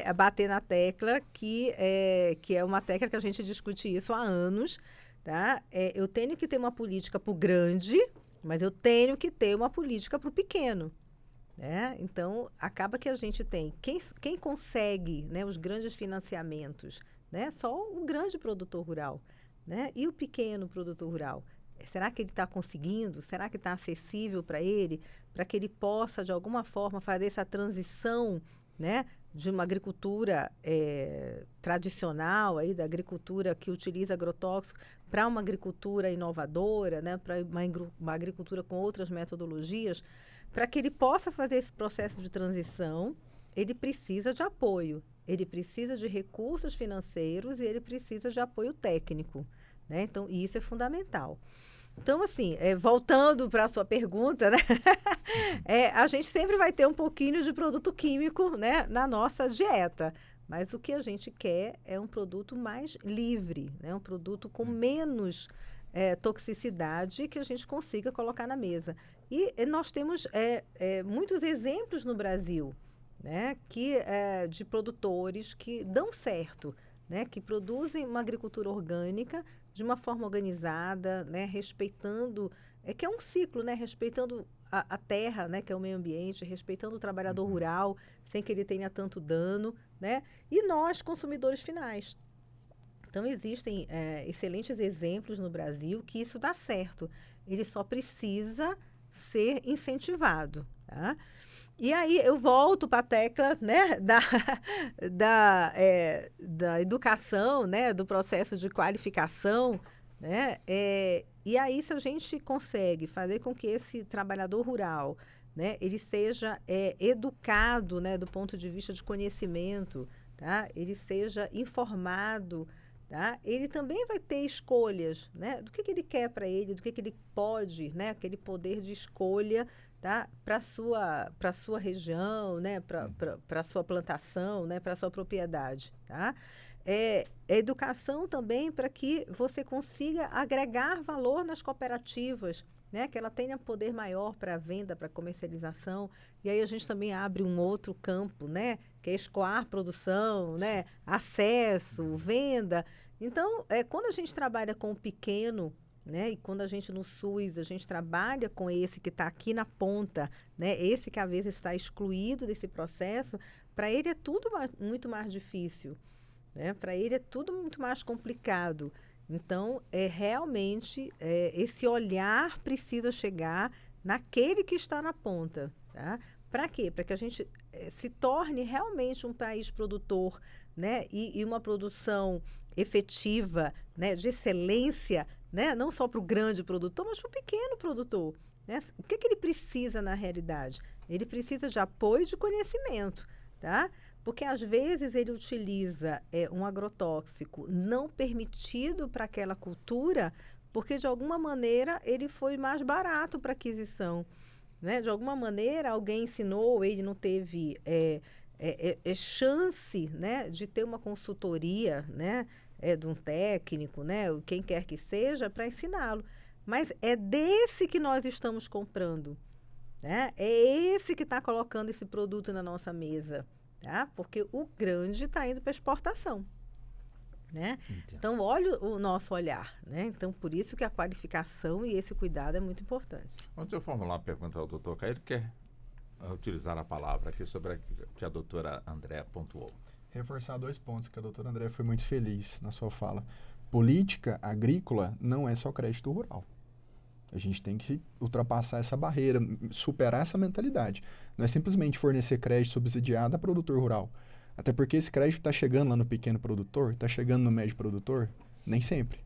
[SPEAKER 3] a bater na tecla que é uma tecla que a gente discute isso há anos, tá? Eu tenho que ter uma política para o grande, mas eu tenho que ter uma política para o pequeno. Então, acaba que a gente tem quem consegue, né, os grandes financiamentos, né, só o grande produtor rural, né, e o pequeno produtor rural. Será que ele está conseguindo? Será que está acessível para ele? Para que ele possa, de alguma forma, fazer essa transição, né, de uma agricultura tradicional, aí, da agricultura que utiliza agrotóxico, para uma agricultura inovadora, né, para uma agricultura com outras metodologias. Para que ele possa fazer esse processo de transição, ele precisa de apoio, ele precisa de recursos financeiros e ele precisa de apoio técnico, né? Então, isso é fundamental. Então, assim, voltando para a sua pergunta, né? A gente sempre vai ter um pouquinho de produto químico, né, na nossa dieta, mas o que a gente quer é um produto mais livre, né? Um produto com menos toxicidade que a gente consiga colocar na mesa. E nós temos muitos exemplos no Brasil, né, de produtores que dão certo, né, que produzem uma agricultura orgânica de uma forma organizada, né, respeitando, que é um ciclo, né, respeitando a terra, né, que é o meio ambiente, respeitando o trabalhador rural, sem que ele tenha tanto dano, né, e nós, consumidores finais. Então, existem excelentes exemplos no Brasil que isso dá certo. Ele só precisa ser incentivado, tá? E aí eu volto para a tecla, né, da educação, né, do processo de qualificação, né, e aí se a gente consegue fazer com que esse trabalhador rural, né, ele seja educado, né, do ponto de vista de conhecimento, tá? Ele seja informado, tá? Ele também vai ter escolhas, né, do que ele quer para ele, do que ele pode, né, aquele poder de escolha, tá? Para a sua região, né? Para a sua plantação, né? Para a sua propriedade. Tá? Educação também para que você consiga agregar valor nas cooperativas, né? Que ela tenha poder maior para a venda, para a comercialização. E aí a gente também abre um outro campo, né? Que é escoar produção, né? Acesso, venda. Então, quando a gente trabalha com o pequeno, né? E quando a gente no SUS, a gente trabalha com esse que está aqui na ponta, né? Esse que às vezes está excluído desse processo, para ele é tudo muito mais difícil, né? Para ele é tudo muito mais complicado. Então, realmente, esse olhar precisa chegar naquele que está na ponta. Tá? Para quê? Para que a gente se torne realmente um país produtor, né? E uma produção efetiva, né? De excelência, né? Não só para o grande produtor, mas para o pequeno produtor. Né? O que ele precisa na realidade? Ele precisa de apoio e de conhecimento, tá? Porque às vezes ele utiliza um agrotóxico não permitido para aquela cultura, porque de alguma maneira ele foi mais barato para aquisição. Né? De alguma maneira alguém ensinou, ele não teve chance, né, de ter uma consultoria, né? De um técnico, né, quem quer que seja, para ensiná-lo. Mas é desse que nós estamos comprando. Né? É esse que está colocando esse produto na nossa mesa. Tá? Porque o grande está indo para exportação. Né? Então, olha o nosso olhar. Né? Então, por isso que a qualificação e esse cuidado é muito importante.
[SPEAKER 2] Antes de eu formular uma pergunta ao doutor Caio, ele quer utilizar a palavra aqui sobre o que a doutora André pontuou.
[SPEAKER 4] Reforçar 2 pontos que a doutora André foi muito feliz na sua fala. Política agrícola não é só crédito rural. A gente tem que ultrapassar essa barreira, superar essa mentalidade. Não é simplesmente fornecer crédito subsidiado a produtor rural. Até porque esse crédito está chegando lá no pequeno produtor, está chegando no médio produtor, nem sempre.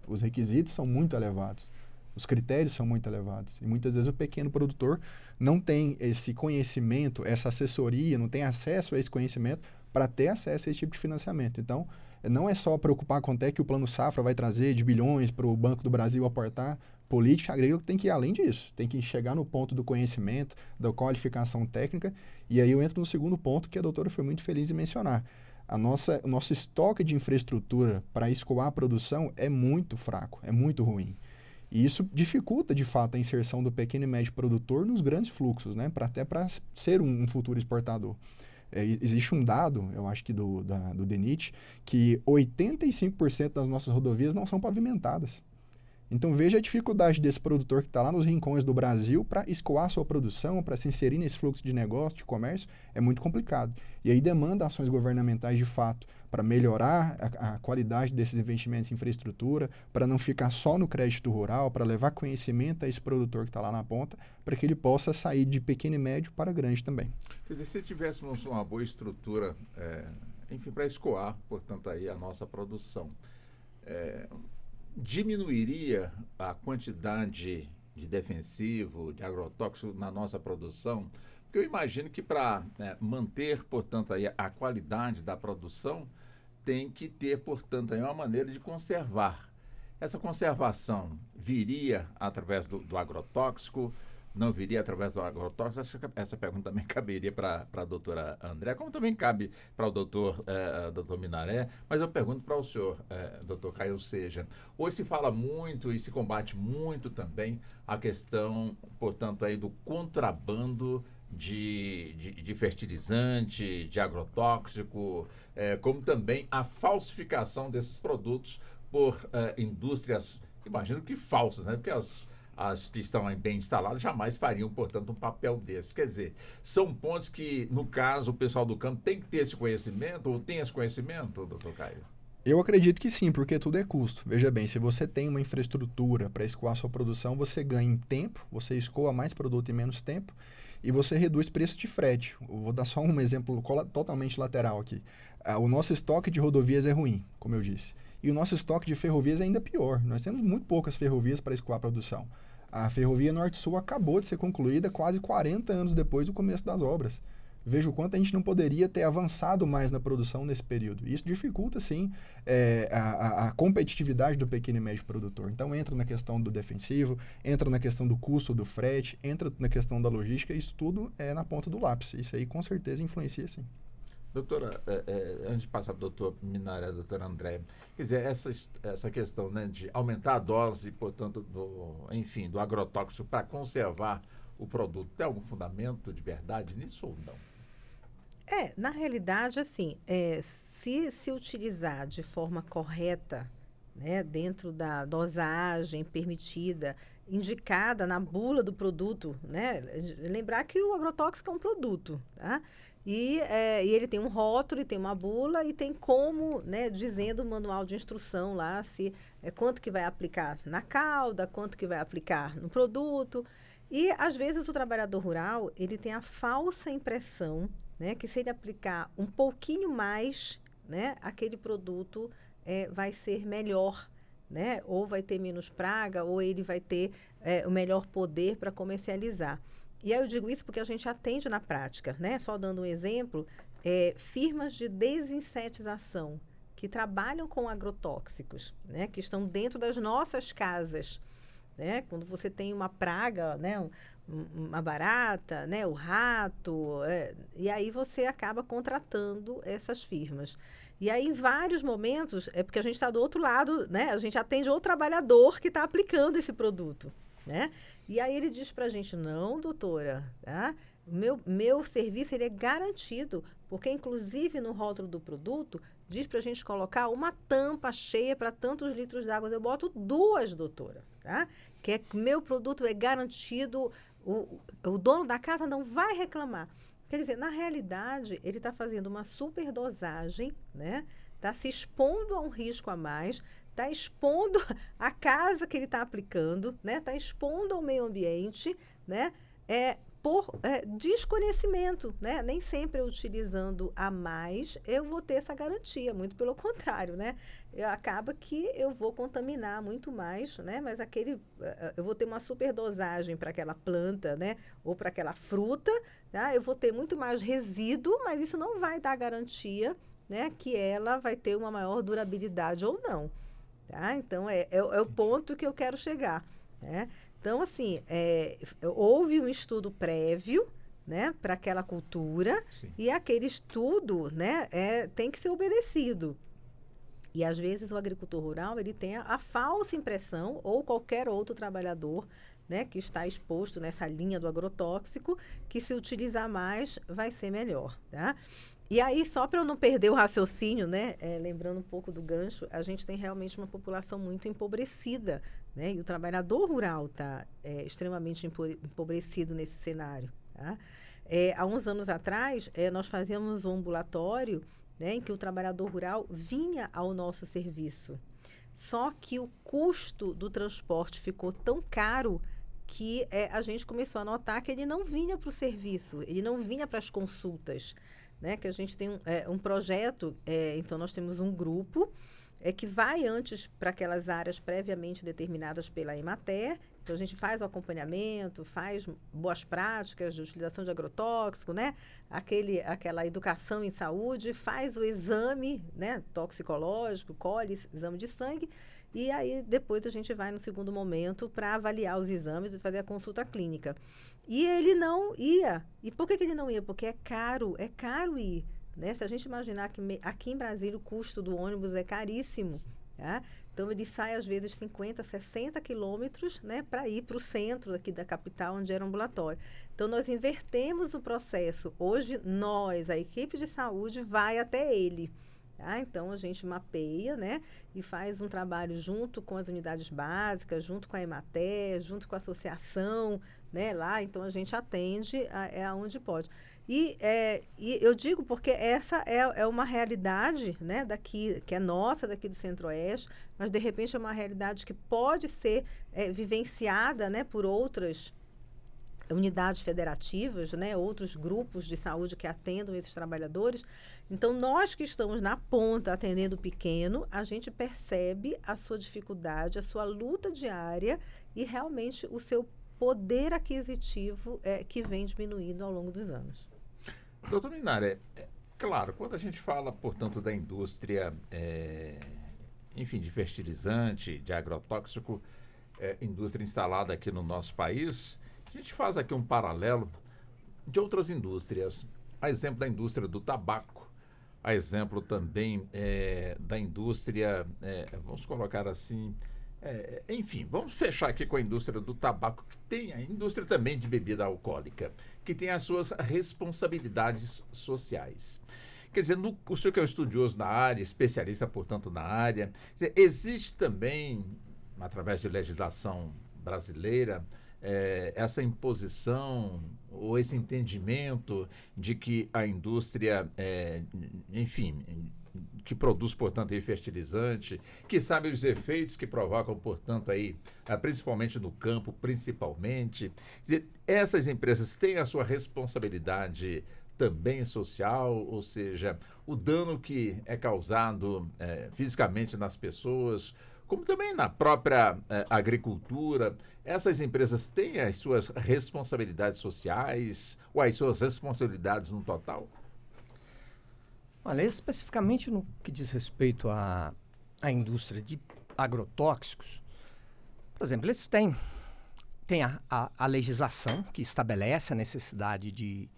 [SPEAKER 4] Os requisitos são muito elevados. Os critérios são muito elevados. E muitas vezes o pequeno produtor não tem esse conhecimento, essa assessoria, não tem acesso a esse conhecimento para ter acesso a esse tipo de financiamento. Então, não é só preocupar quanto é que o Plano Safra vai trazer de bilhões para o Banco do Brasil aportar. Política agrícola tem que ir além disso. Tem que chegar no ponto do conhecimento, da qualificação técnica. E aí eu entro no segundo ponto que a doutora foi muito feliz em mencionar. O nosso estoque de infraestrutura para escoar a produção é muito fraco, é muito ruim. E isso dificulta, de fato, a inserção do pequeno e médio produtor nos grandes fluxos, né? Até para ser um futuro exportador. Existe um dado, eu acho que do DENIT, que 85% das nossas rodovias não são pavimentadas. Então veja a dificuldade desse produtor que está lá nos rincões do Brasil para escoar sua produção, para se inserir nesse fluxo de negócio, de comércio, é muito complicado. E aí demanda ações governamentais de fato para melhorar a qualidade desses investimentos em infraestrutura, para não ficar só no crédito rural, para levar conhecimento a esse produtor que está lá na ponta, para que ele possa sair de pequeno e médio para grande também.
[SPEAKER 2] Quer dizer, se tivéssemos uma boa estrutura, enfim, para escoar, portanto, aí a nossa produção, diminuiria a quantidade de defensivo, de agrotóxico na nossa produção? Porque eu imagino que para manter, portanto, aí a qualidade da produção, tem que ter, portanto, aí uma maneira de conservar. Essa conservação viria através do agrotóxico? Não viria através do agrotóxico? Essa pergunta também caberia para a doutora André, como também cabe para o doutor Minaré, mas eu pergunto para o senhor, doutor Caio, ou seja, hoje se fala muito e se combate muito também a questão, portanto, aí do contrabando de fertilizante, de agrotóxico, como também a falsificação desses produtos por indústrias, imagino que falsas, né? Porque as que estão bem instaladas jamais fariam, portanto, um papel desse. Quer dizer, são pontos que, no caso, o pessoal do campo tem que ter esse conhecimento, ou tem esse conhecimento, doutor Caio?
[SPEAKER 4] Eu acredito que sim, porque tudo é custo. Veja bem, se você tem uma infraestrutura para escoar sua produção, você ganha em tempo, você escoa mais produto em menos tempo e você reduz preço de frete. Eu vou dar só um exemplo totalmente lateral aqui. O nosso estoque de rodovias é ruim, como eu disse. E o nosso estoque de ferrovias é ainda pior. Nós temos muito poucas ferrovias para escoar a produção. A ferrovia Norte-Sul acabou de ser concluída quase 40 anos depois do começo das obras. Veja o quanto a gente não poderia ter avançado mais na produção nesse período. Isso dificulta, sim, a competitividade do pequeno e médio produtor. Então, entra na questão do defensivo, entra na questão do custo do frete, entra na questão da logística, isso tudo é na ponta do lápis. Isso aí, com certeza, influencia, sim.
[SPEAKER 2] Doutora, antes de passar para o doutor Minara, doutor André, quer dizer, essa questão, né, de aumentar a dose, portanto, do agrotóxico para conservar o produto, tem algum fundamento de verdade nisso ou não?
[SPEAKER 3] Na realidade, assim, se utilizar de forma correta, né, dentro da dosagem permitida, indicada na bula do produto, né, lembrar que o agrotóxico é um produto, tá? E ele tem um rótulo, e tem uma bula, e tem como, né, dizendo o manual de instrução lá, se quanto que vai aplicar na cauda, quanto que vai aplicar no produto. E, às vezes, o trabalhador rural, ele tem a falsa impressão, né, que se ele aplicar um pouquinho mais, né, aquele produto vai ser melhor, né, ou vai ter menos praga, ou ele vai ter o melhor poder para comercializar. E aí eu digo isso porque a gente atende na prática, né? Só dando um exemplo, firmas de desinsetização que trabalham com agrotóxicos, né, que estão dentro das nossas casas. Né? Quando você tem uma praga, né, uma barata, né, o rato, e aí você acaba contratando essas firmas. E aí, em vários momentos, porque a gente está do outro lado, né, a gente atende o trabalhador que está aplicando esse produto. Né? E aí ele diz para a gente, não, doutora, tá? Meu serviço ele é garantido, porque inclusive no rótulo do produto diz para a gente colocar uma tampa cheia para tantos litros de água. Eu boto 2, doutora, tá? Que meu produto é garantido, o dono da casa não vai reclamar. Quer dizer, na realidade, ele está fazendo uma superdosagem, né? Está se expondo a um risco a mais, está expondo a casa que ele está aplicando, né? Está expondo ao meio ambiente, né? Por desconhecimento, né? Nem sempre utilizando a mais eu vou ter essa garantia, muito pelo contrário, né? Acaba que eu vou contaminar muito mais, né? Mas eu vou ter uma superdosagem para aquela planta, né? Ou para aquela fruta, tá? Eu vou ter muito mais resíduo, mas isso não vai dar garantia, né? Que ela vai ter uma maior durabilidade ou não, tá? Então, é o ponto que eu quero chegar, né? Então, assim, houve um estudo prévio, né, para aquela cultura. Sim. E aquele estudo, né, tem que ser obedecido. E, às vezes, o agricultor rural ele tem a falsa impressão, ou qualquer outro trabalhador, né, que está exposto nessa linha do agrotóxico, que se utilizar mais vai ser melhor, tá? E aí, só para eu não perder o raciocínio, né, lembrando um pouco do gancho, a gente tem realmente uma população muito empobrecida, né, e o trabalhador rural está extremamente empobrecido nesse cenário. Tá? Há uns anos atrás, nós fazíamos um ambulatório, né, em que o trabalhador rural vinha ao nosso serviço. Só que o custo do transporte ficou tão caro que a gente começou a notar que ele não vinha para o serviço, ele não vinha para as consultas. Né, que a gente tem um projeto, então nós temos um grupo que vai antes para aquelas áreas previamente determinadas pela Emater. Então a gente faz o acompanhamento, faz boas práticas de utilização de agrotóxico, né, aquela educação em saúde, faz o exame, né, toxicológico, colhe exame de sangue, e aí depois a gente vai no segundo momento para avaliar os exames e fazer a consulta clínica. E ele não ia. E por que ele não ia? Porque é caro ir. Né? Se a gente imaginar que aqui em Brasília o custo do ônibus é caríssimo, tá? Então, ele sai, às vezes, 50, 60 quilômetros, né, para ir para o centro aqui da capital, onde era o ambulatório. Então, nós invertemos o processo. Hoje, a equipe de saúde, vai até ele. Tá? Então, a gente mapeia, né, e faz um trabalho junto com as unidades básicas, junto com a Emater, junto com a associação, né, lá. Então, a gente atende aonde pode. E eu digo porque essa é uma realidade, né, daqui, que é nossa, daqui do Centro-Oeste, mas, de repente, é uma realidade que pode ser vivenciada, né, por outras unidades federativas, né, outros grupos de saúde que atendam esses trabalhadores. Então, nós que estamos na ponta atendendo o pequeno, a gente percebe a sua dificuldade, a sua luta diária e realmente o seu poder aquisitivo que vem diminuindo ao longo dos anos.
[SPEAKER 2] Doutor Minari, claro, quando a gente fala, portanto, da indústria, enfim, de fertilizante, de agrotóxico, indústria instalada aqui no nosso país, a gente faz aqui um paralelo de outras indústrias. A exemplo da indústria do tabaco, a exemplo também da indústria, vamos colocar assim, enfim, vamos fechar aqui com a indústria do tabaco, que tem a indústria também de bebida alcoólica, que tem as suas responsabilidades sociais. Quer dizer, o senhor que é um estudioso na área, especialista, portanto, na área, quer dizer, existe também, através de legislação brasileira, essa imposição ou esse entendimento de que a indústria, enfim, que produz, portanto, aí fertilizante, que sabe os efeitos que provocam, portanto, aí, principalmente no campo, principalmente. Quer dizer, essas empresas têm a sua responsabilidade também social, ou seja, o dano que é causado fisicamente nas pessoas, como também na própria agricultura. Essas empresas têm as suas responsabilidades sociais ou as suas responsabilidades no total?
[SPEAKER 5] Olha, especificamente no que diz respeito à indústria de agrotóxicos, por exemplo, eles têm a legislação que estabelece a necessidade de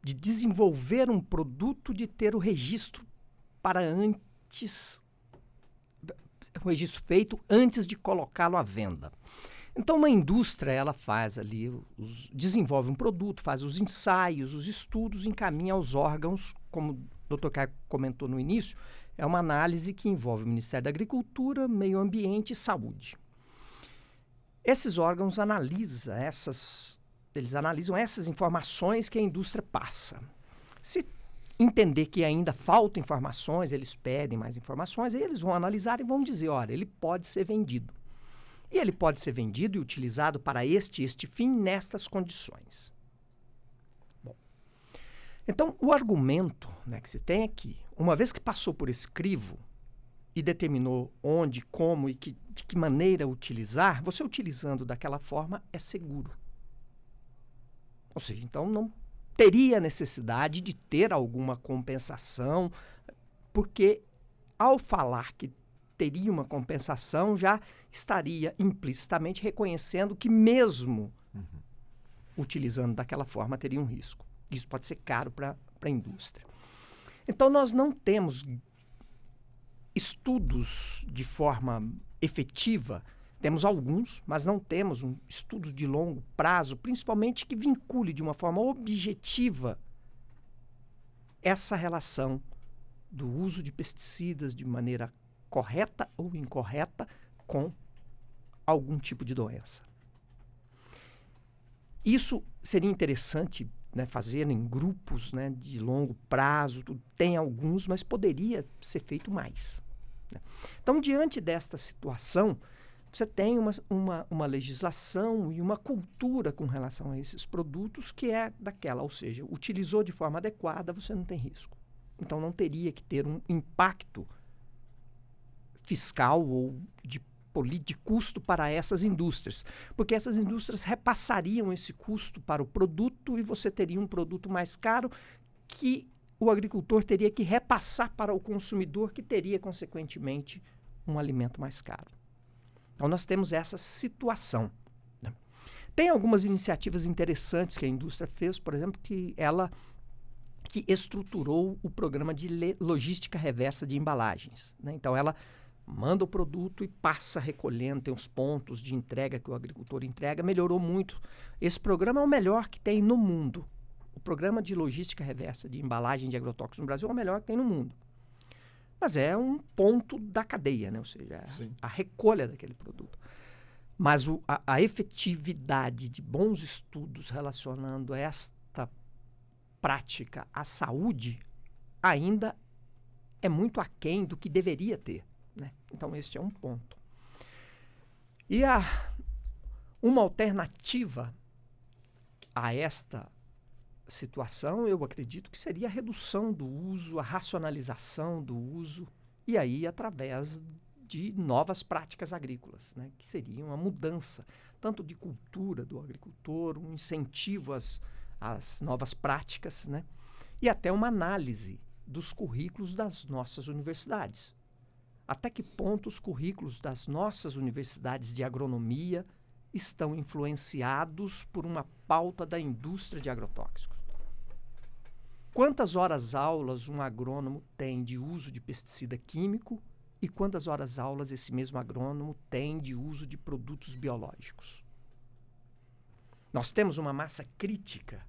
[SPEAKER 5] desenvolver um produto, de ter o registro o registro feito antes de colocá-lo à venda. Então, uma indústria, ela faz ali, desenvolve um produto, faz os ensaios, os estudos, encaminha aos órgãos, como o Dr. Caio comentou no início, é uma análise que envolve o Ministério da Agricultura, Meio Ambiente e Saúde. Esses órgãos analisam essas informações que a indústria passa. Se entender que ainda faltam informações, eles pedem mais informações, aí eles vão analisar e vão dizer, olha, ele pode ser vendido. E ele pode ser vendido e utilizado para este fim nestas condições. Bom, então, o argumento, né, que se tem aqui, uma vez que passou por esse crivo e determinou onde, como e de que maneira utilizar, você utilizando daquela forma é seguro. Ou seja, então não teria necessidade de ter alguma compensação, porque ao falar que teria uma compensação, já estaria implicitamente reconhecendo que mesmo utilizando daquela forma teria um risco. Isso pode ser caro para a indústria. Então, nós não temos estudos de forma efetiva, temos alguns, mas não temos estudos de longo prazo, principalmente que vincule de uma forma objetiva essa relação do uso de pesticidas de maneira correta ou incorreta com algum tipo de doença. Isso seria interessante, né, fazer em grupos, né, de longo prazo. Tem alguns, mas poderia ser feito mais, né? Então, diante desta situação, você tem uma legislação e uma cultura com relação a esses produtos que é daquela, ou seja, utilizou de forma adequada, você não tem risco. Então, não teria que ter um impacto fiscal ou de custo para essas indústrias, porque essas indústrias repassariam esse custo para o produto e você teria um produto mais caro que o agricultor teria que repassar para o consumidor, que teria, consequentemente, um alimento mais caro. Então, nós temos essa situação, né? Tem algumas iniciativas interessantes que a indústria fez, por exemplo, que estruturou o programa de logística reversa de embalagens, né? Então, ela manda o produto e passa recolhendo, tem os pontos de entrega que o agricultor entrega, melhorou muito. Esse programa é o melhor que tem no mundo. O programa de logística reversa de embalagem de agrotóxicos no Brasil é o melhor que tem no mundo. Mas é um ponto da cadeia, né? Ou seja, a recolha daquele produto. Mas a efetividade de bons estudos relacionando esta prática à saúde ainda é muito aquém do que deveria ter, né? Então, este é um ponto. E uma alternativa a esta situação, eu acredito que seria a redução do uso, a racionalização do uso, e aí através de novas práticas agrícolas, né? Que seria uma mudança, tanto de cultura do agricultor, um incentivo às novas práticas, né? E até uma análise dos currículos das nossas universidades. Até que ponto os currículos das nossas universidades de agronomia estão influenciados por uma pauta da indústria de agrotóxicos? Quantas horas-aulas um agrônomo tem de uso de pesticida químico e quantas horas-aulas esse mesmo agrônomo tem de uso de produtos biológicos? Nós temos uma massa crítica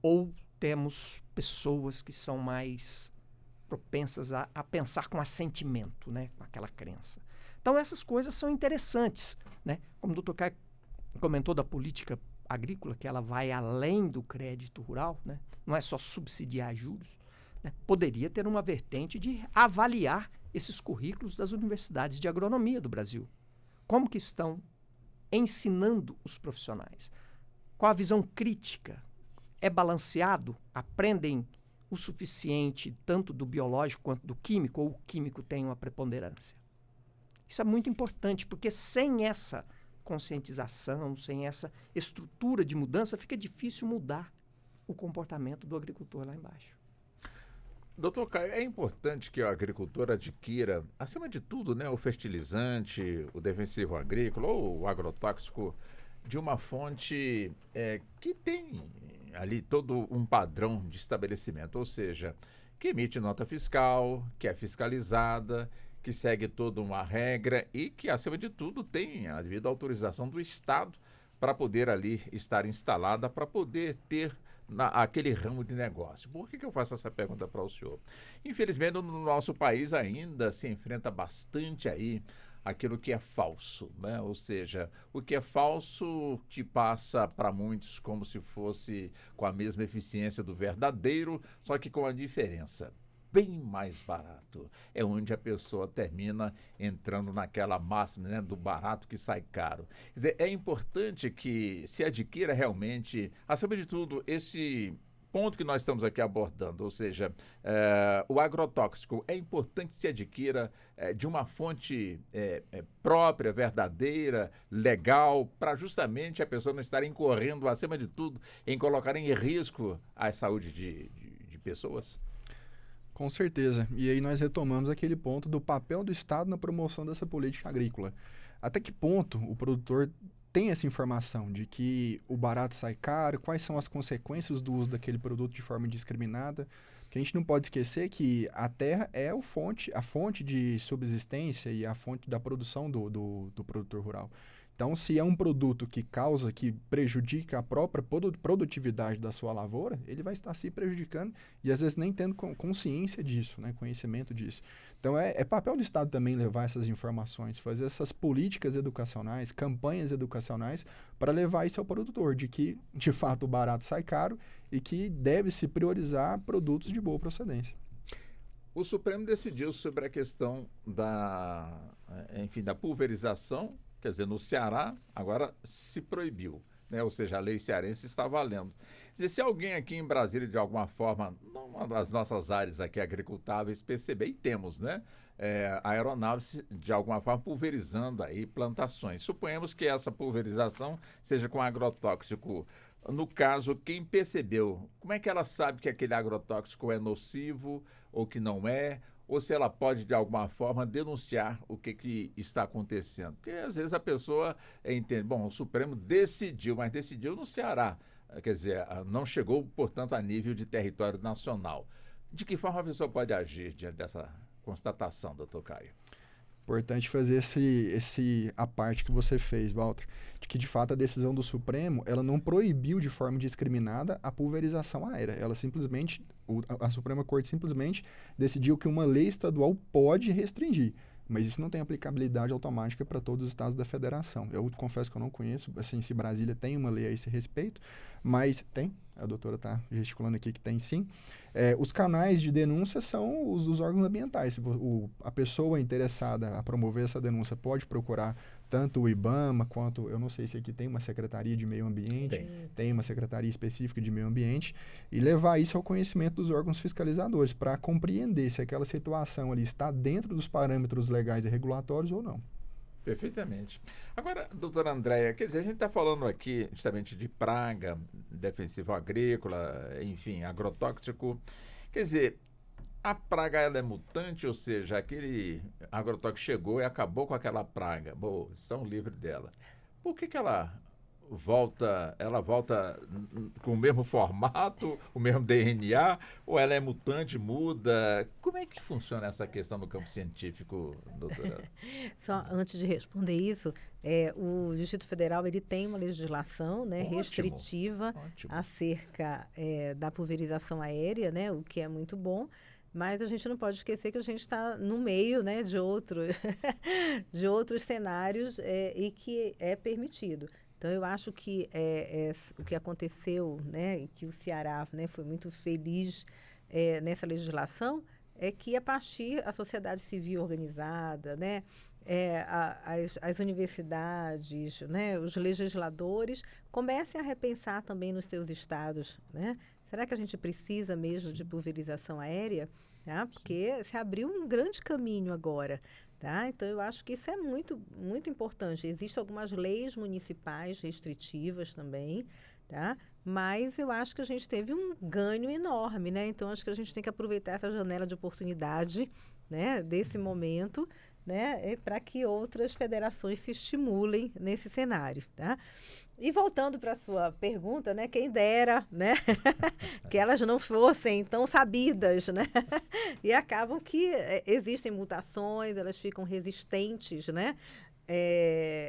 [SPEAKER 5] ou temos pessoas que são mais propensas a pensar com assentimento, né? Com aquela crença. Então, essas coisas são interessantes, né? Como o doutor Caio comentou da política agrícola, que ela vai além do crédito rural, né? Não é só subsidiar juros, né? Poderia ter uma vertente de avaliar esses currículos das universidades de agronomia do Brasil. Como que estão ensinando os profissionais? Qual a visão crítica? É balanceado? Aprendem o suficiente tanto do biológico quanto do químico, ou o químico tem uma preponderância? Isso é muito importante, porque sem essa conscientização, sem essa estrutura de mudança, fica difícil mudar o comportamento do agricultor lá embaixo.
[SPEAKER 2] Doutor Caio, é importante que o agricultor adquira, acima de tudo, né, o fertilizante, o defensivo agrícola ou o agrotóxico de uma fonte que tem ali todo um padrão de estabelecimento, ou seja, que emite nota fiscal, que é fiscalizada, que segue toda uma regra e que, acima de tudo, tem a devida autorização do Estado para poder ali estar instalada, para poder ter aquele ramo de negócio. Por que eu faço essa pergunta para o senhor? Infelizmente, no nosso país ainda se enfrenta bastante aí aquilo que é falso, né? Ou seja, o que é falso que passa para muitos como se fosse com a mesma eficiência do verdadeiro, só que com a diferença. Bem mais barato. É onde a pessoa termina entrando naquela máxima, né, do barato que sai caro. Quer dizer, é importante que se adquira realmente, acima de tudo, esse ponto que nós estamos aqui abordando, ou seja, o agrotóxico, é importante que se adquira de uma fonte própria, verdadeira, legal, para justamente a pessoa não estar incorrendo, acima de tudo, em colocar em risco a saúde de pessoas.
[SPEAKER 4] Com certeza. E aí nós retomamos aquele ponto do papel do Estado na promoção dessa política agrícola. Até que ponto o produtor tem essa informação de que o barato sai caro, quais são as consequências do uso daquele produto de forma indiscriminada? Porque a gente não pode esquecer que a terra é a fonte de subsistência e a fonte da produção do produtor rural. Então, se é um produto que prejudica a própria produtividade da sua lavoura, ele vai estar se prejudicando e às vezes nem tendo consciência disso, né, conhecimento disso. Então, é papel do Estado também levar essas informações, fazer essas políticas educacionais, campanhas educacionais para levar isso ao produtor, de que, de fato, o barato sai caro e que deve-se priorizar produtos de boa procedência.
[SPEAKER 2] O Supremo decidiu sobre a questão da pulverização. Quer dizer, no Ceará, agora se proibiu, né? Ou seja, a lei cearense está valendo. Quer dizer, se alguém aqui em Brasília, de alguma forma, numa das nossas áreas aqui agricultáveis, perceber, e temos, né? Aeronaves, de alguma forma, pulverizando aí plantações. Suponhamos que essa pulverização seja com agrotóxico. No caso, quem percebeu, como é que ela sabe que aquele agrotóxico é nocivo ou que não é? Ou se ela pode, de alguma forma, denunciar o que está acontecendo. Porque, às vezes, a pessoa entende, bom, o Supremo decidiu, mas decidiu no Ceará. Quer dizer, não chegou, portanto, a nível de território nacional. De que forma a pessoa pode agir diante dessa constatação, doutor Caio?
[SPEAKER 4] Importante fazer a parte que você fez, Walter, de que, de fato, a decisão do Supremo, ela não proibiu de forma discriminada a pulverização aérea. Ela simplesmente, a Suprema Corte simplesmente decidiu que uma lei estadual pode restringir, mas isso não tem aplicabilidade automática para todos os estados da federação. Eu confesso que eu não conheço, assim, se Brasília tem uma lei a esse respeito, mas tem, a doutora está gesticulando aqui que tem sim. Os canais de denúncia são os dos órgãos ambientais. A pessoa interessada a promover essa denúncia pode procurar tanto o IBAMA quanto, eu não sei se aqui tem uma Secretaria de Meio Ambiente, tem uma Secretaria específica de Meio Ambiente, e levar isso ao conhecimento dos órgãos fiscalizadores para compreender se aquela situação ali está dentro dos parâmetros legais e regulatórios ou não.
[SPEAKER 2] Perfeitamente. Agora, doutora Andréia, quer dizer, a gente está falando aqui justamente de praga, defensivo agrícola, enfim, agrotóxico. Quer dizer, a praga ela é mutante, ou seja, aquele agrotóxico chegou e acabou com aquela praga. Bom, estão livres dela. Por que ela volta com o mesmo formato, o mesmo DNA, ou ela é mutante, muda? Como é que funciona essa questão no campo científico, doutora?
[SPEAKER 3] Só antes de responder isso, o Distrito Federal ele tem uma legislação, né, restritiva acerca da pulverização aérea, né, o que é muito bom. Mas a gente não pode esquecer que a gente está no meio, né, de outros cenários e que é permitido. Então, eu acho que o que aconteceu, né, e que o Ceará, né, foi muito feliz nessa legislação, é que a partir da sociedade civil organizada, né, as universidades, né, os legisladores comecem a repensar também nos seus estados, né? Será que a gente precisa mesmo de pulverização aérea? Tá? Porque se abriu um grande caminho agora. Tá? Então, eu acho que isso é muito, muito importante. Existem algumas leis municipais restritivas também, tá? Mas eu acho que a gente teve um ganho enorme, né? Então, acho que a gente tem que aproveitar essa janela de oportunidade, né, desse momento, né, para que outras federações se estimulem nesse cenário, tá? E voltando para a sua pergunta, né, quem dera, né, que elas não fossem tão sabidas, né, e acabam que existem mutações, elas ficam resistentes, né,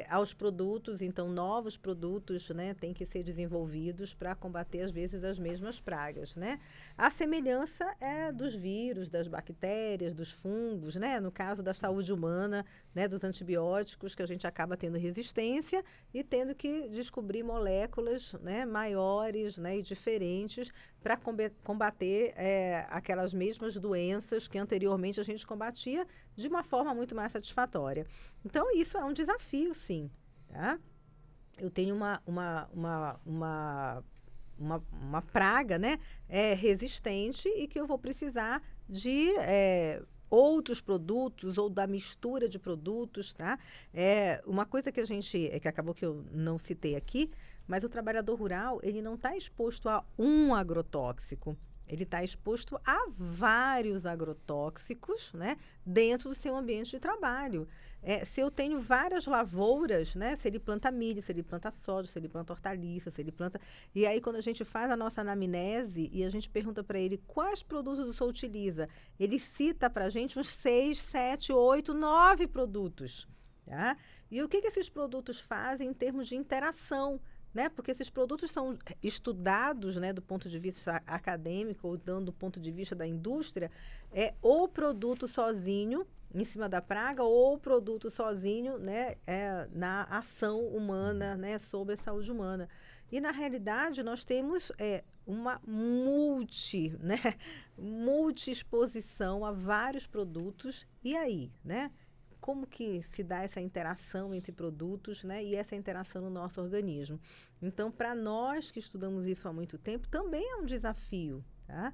[SPEAKER 3] aos produtos, então novos produtos, né, têm que ser desenvolvidos para combater às vezes as mesmas pragas, né. A semelhança é dos vírus, das bactérias, dos fungos, né, no caso da saúde humana, né, dos antibióticos, que a gente acaba tendo resistência e tendo que descobrir moléculas, né, maiores, né, e diferentes para combater aquelas mesmas doenças que anteriormente a gente combatia de uma forma muito mais satisfatória. Então, isso é um desafio, sim. Tá? Eu tenho uma praga, né, resistente e que eu vou precisar de outros produtos ou da mistura de produtos, tá? Uma coisa que que acabou que eu não citei aqui, mas o trabalhador rural, ele não está exposto a um agrotóxico. Ele está exposto a vários agrotóxicos, né, dentro do seu ambiente de trabalho. Se eu tenho várias lavouras, né, se ele planta milho, se ele planta soja, se ele planta hortaliça, se ele planta... E aí, quando a gente faz a nossa anamnese e a gente pergunta para ele quais produtos o senhor utiliza, ele cita para a gente uns 6, 7, 8, 9 produtos. Tá? E o que esses produtos fazem em termos de interação? Né? Porque esses produtos são estudados, né, do ponto de vista acadêmico ou do ponto de vista da indústria, ou produto sozinho em cima da praga ou produto sozinho, né, na ação humana, né, sobre a saúde humana. E, na realidade, nós temos uma multi-exposição a vários produtos. E aí, né? Como que se dá essa interação entre produtos, né, e essa interação no nosso organismo. Então, para nós que estudamos isso há muito tempo, também é um desafio. Tá?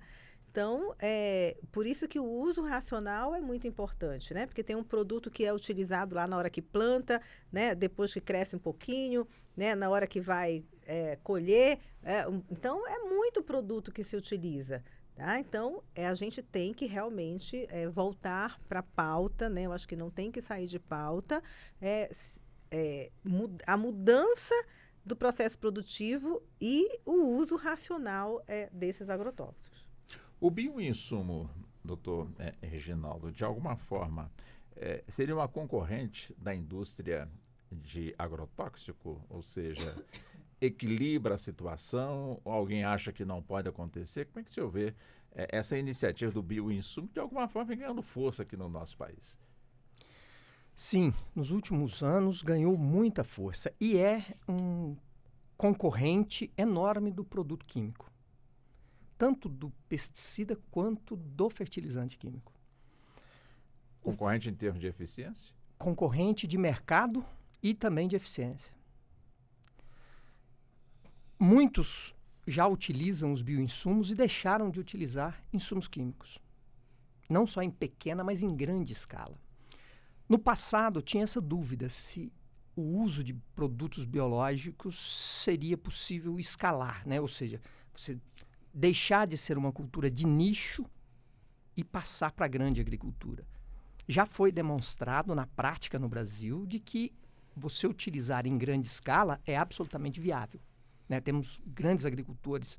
[SPEAKER 3] Então, por isso que o uso racional é muito importante, né? Porque tem um produto que é utilizado lá na hora que planta, né, depois que cresce um pouquinho, né, na hora que vai colher. Então, é muito produto que se utiliza. Tá? Então, a gente tem que realmente voltar para a pauta, né? Eu acho que não tem que sair de pauta, a mudança do processo produtivo e o uso racional desses agrotóxicos.
[SPEAKER 2] O bioinsumo doutor Reginaldo, de alguma forma, seria uma concorrente da indústria de agrotóxico? Ou seja, equilibra a situação? Ou alguém acha que não pode acontecer? Como é que o senhor vê essa iniciativa do bioinsumo, que de alguma forma vem ganhando força aqui no nosso país?
[SPEAKER 5] Sim, nos últimos anos ganhou muita força e é um concorrente enorme do produto químico, tanto do pesticida quanto do fertilizante químico.
[SPEAKER 2] Concorrente em termos de eficiência?
[SPEAKER 5] Concorrente de mercado e também de eficiência. Muitos já utilizam os bioinsumos e deixaram de utilizar insumos químicos, não só em pequena, mas em grande escala. No passado, tinha essa dúvida se o uso de produtos biológicos seria possível escalar, né? Ou seja, você deixar de ser uma cultura de nicho e passar para a grande agricultura. Já foi demonstrado na prática no Brasil de que você utilizar em grande escala é absolutamente viável, né? Temos grandes agricultores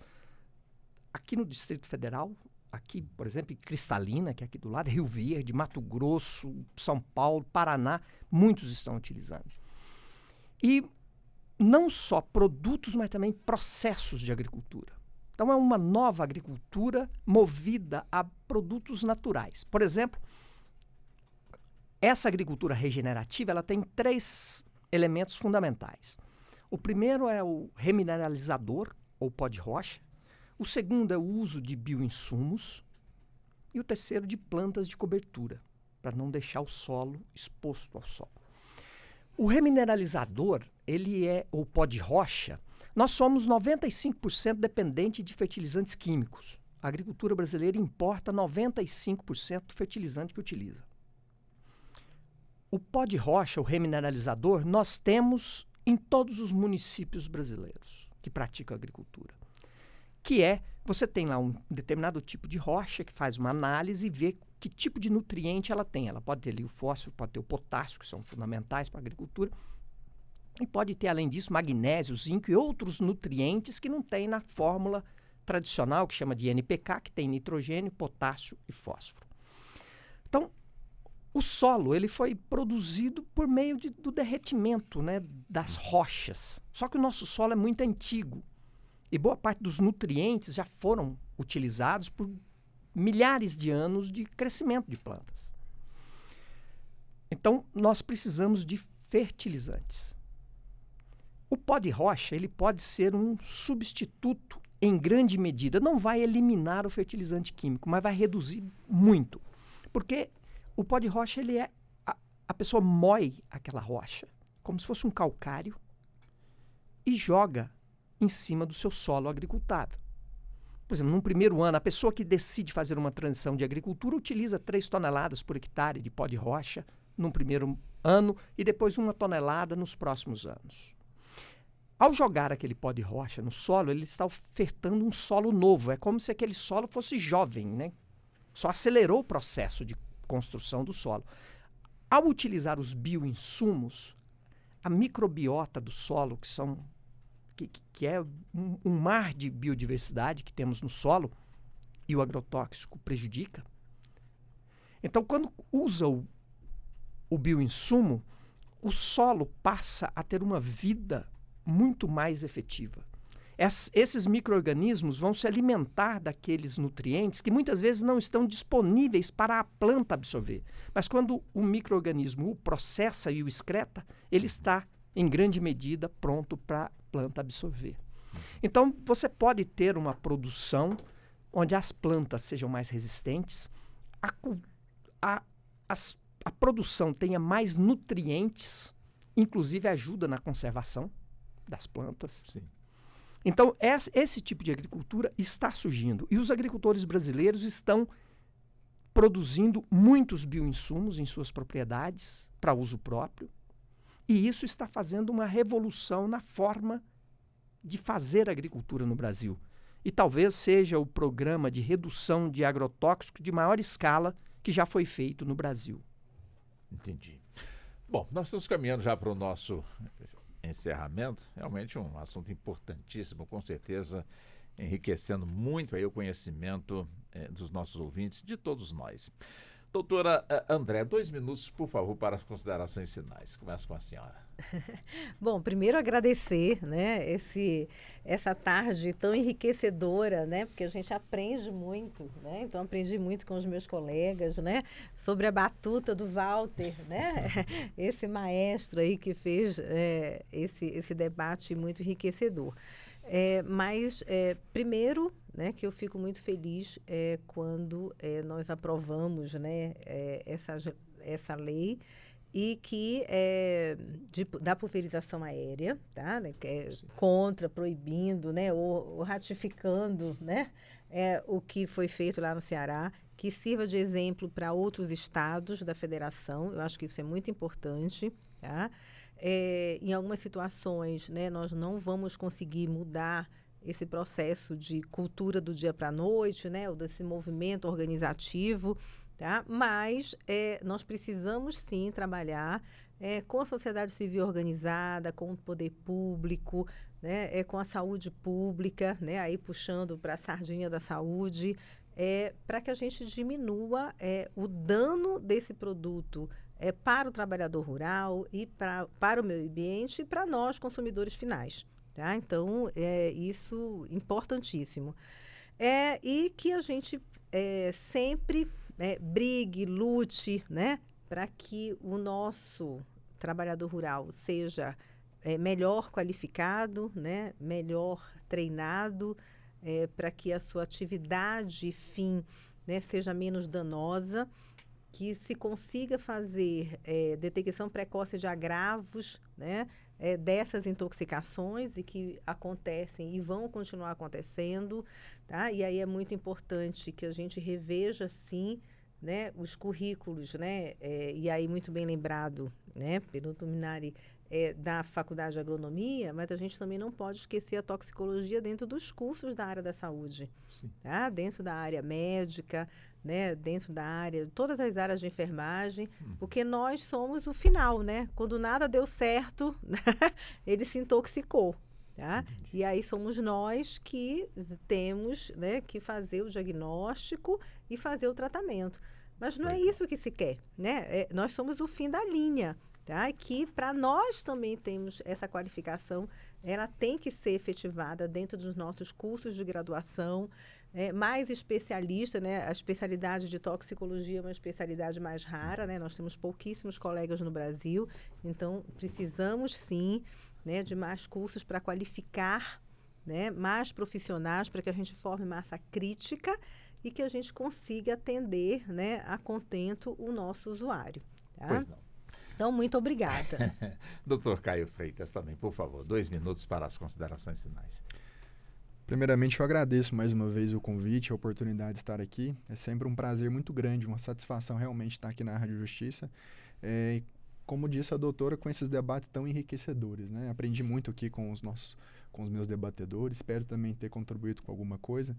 [SPEAKER 5] aqui no Distrito Federal, aqui, por exemplo, em Cristalina, que é aqui do lado, Rio Verde, Mato Grosso, São Paulo, Paraná, muitos estão utilizando. E não só produtos, mas também processos de agricultura. Então, é uma nova agricultura movida a produtos naturais. Por exemplo, essa agricultura regenerativa ela tem 3 elementos fundamentais. O primeiro é o remineralizador, ou pó de rocha. O segundo é o uso de bioinsumos. E o terceiro de plantas de cobertura, para não deixar o solo exposto ao sol. O remineralizador, ele é o pó de rocha. Nós somos 95% dependente de fertilizantes químicos. A agricultura brasileira importa 95% do fertilizante que utiliza. O pó de rocha, o remineralizador, nós temos em todos os municípios brasileiros que praticam agricultura. Que é, você tem lá um determinado tipo de rocha que faz uma análise e vê que tipo de nutriente ela tem. Ela pode ter ali o fósforo, pode ter o potássio, que são fundamentais para a agricultura. E pode ter, além disso, magnésio, zinco e outros nutrientes que não tem na fórmula tradicional, que chama de NPK, que tem nitrogênio, potássio e fósforo. Então, o solo ele foi produzido por meio do derretimento, né, das rochas. Só que o nosso solo é muito antigo. E boa parte dos nutrientes já foram utilizados por milhares de anos de crescimento de plantas. Então, nós precisamos de fertilizantes. O pó de rocha ele pode ser um substituto em grande medida. Não vai eliminar o fertilizante químico, mas vai reduzir muito. Porque o pó de rocha, ele é a pessoa moe aquela rocha, como se fosse um calcário, e joga em cima do seu solo agricultável. Por exemplo, num primeiro ano, a pessoa que decide fazer uma transição de agricultura utiliza 3 toneladas por hectare de pó de rocha num primeiro ano e depois 1 tonelada nos próximos anos. Ao jogar aquele pó de rocha no solo, ele está ofertando um solo novo. É como se aquele solo fosse jovem, né? Só acelerou o processo de construção do solo. Ao utilizar os bioinsumos, a microbiota do solo, que é um mar de biodiversidade que temos no solo, e o agrotóxico prejudica. Então, quando usa o bioinsumo, o solo passa a ter uma vida muito mais efetiva. Esses micro-organismos vão se alimentar daqueles nutrientes que muitas vezes não estão disponíveis para a planta absorver. Mas quando o micro-organismo o processa e o excreta, ele está, em grande medida, pronto para a planta absorver. Então, você pode ter uma produção onde as plantas sejam mais resistentes, a produção tenha mais nutrientes, inclusive ajuda na conservação das plantas.
[SPEAKER 2] Sim.
[SPEAKER 5] Então, esse tipo de agricultura está surgindo. E os agricultores brasileiros estão produzindo muitos bioinsumos em suas propriedades para uso próprio. E isso está fazendo uma revolução na forma de fazer agricultura no Brasil. E talvez seja o programa de redução de agrotóxicos de maior escala que já foi feito no Brasil.
[SPEAKER 2] Entendi. Bom, nós estamos caminhando já para o nosso encerramento. Realmente um assunto importantíssimo, com certeza enriquecendo muito aí o conhecimento dos nossos ouvintes, de todos nós. Doutora André, 2 minutos, por favor, para as considerações finais. Começo com a senhora.
[SPEAKER 3] Bom, primeiro agradecer, né, essa tarde tão enriquecedora, né, porque a gente aprende muito, né, então aprendi muito com os meus colegas, né, sobre a batuta do Walter, né, esse maestro aí que fez esse debate muito enriquecedor. Mas, primeiro, né, que eu fico muito feliz quando nós aprovamos, né, essa lei e que da pulverização aérea, tá, né, que é contra, proibindo, né, ou ratificando, né, o que foi feito lá no Ceará, que sirva de exemplo para outros estados da federação. Eu acho que isso é muito importante, tá? Em algumas situações, né, nós não vamos conseguir mudar esse processo de cultura do dia para a noite, né, ou desse movimento organizativo, tá? Mas nós precisamos sim trabalhar com a sociedade civil organizada, com o poder público, né, com a saúde pública, né, aí puxando para a sardinha da saúde, para que a gente diminua o dano desse produto para o trabalhador rural e para o meio ambiente e para nós, consumidores finais. Tá? Então, isso importantíssimo. E que a gente sempre brigue, lute, né, para que o nosso trabalhador rural seja melhor qualificado, né, melhor treinado, para que a sua atividade fim, né, seja menos danosa, que se consiga fazer detecção precoce de agravos, né, dessas intoxicações e que acontecem e vão continuar acontecendo, tá? E aí é muito importante que a gente reveja, sim, né, os currículos, né, e aí muito bem lembrado, né, pelo Tuminari, da Faculdade de Agronomia, mas a gente também não pode esquecer a toxicologia dentro dos cursos da área da saúde, tá? Dentro da área médica, né, dentro da área, todas as áreas de enfermagem, porque nós somos o final, né? Quando nada deu certo, ele se intoxicou, tá? E aí somos nós que temos, né, que fazer o diagnóstico e fazer o tratamento. Mas não é isso que se quer, né? Nós somos o fim da linha, tá? Que para nós também temos essa qualificação, ela tem que ser efetivada dentro dos nossos cursos de graduação, mais especialista, né? A especialidade de toxicologia é uma especialidade mais rara, né? Nós temos pouquíssimos colegas no Brasil, então precisamos sim, né, de mais cursos para qualificar, né, mais profissionais para que a gente forme massa crítica e que a gente consiga atender, né, a contento o nosso usuário. Tá?
[SPEAKER 2] Pois não.
[SPEAKER 3] Então, muito obrigada.
[SPEAKER 2] Doutor Caio Freitas também, por favor, 2 minutos para as considerações finais.
[SPEAKER 4] Primeiramente, eu agradeço mais uma vez o convite, a oportunidade de estar aqui. É sempre um prazer muito grande, uma satisfação realmente estar aqui na Rádio Justiça. Como disse a doutora, com esses debates tão enriquecedores, né? Aprendi muito aqui com os meus debatedores, espero também ter contribuído com alguma coisa.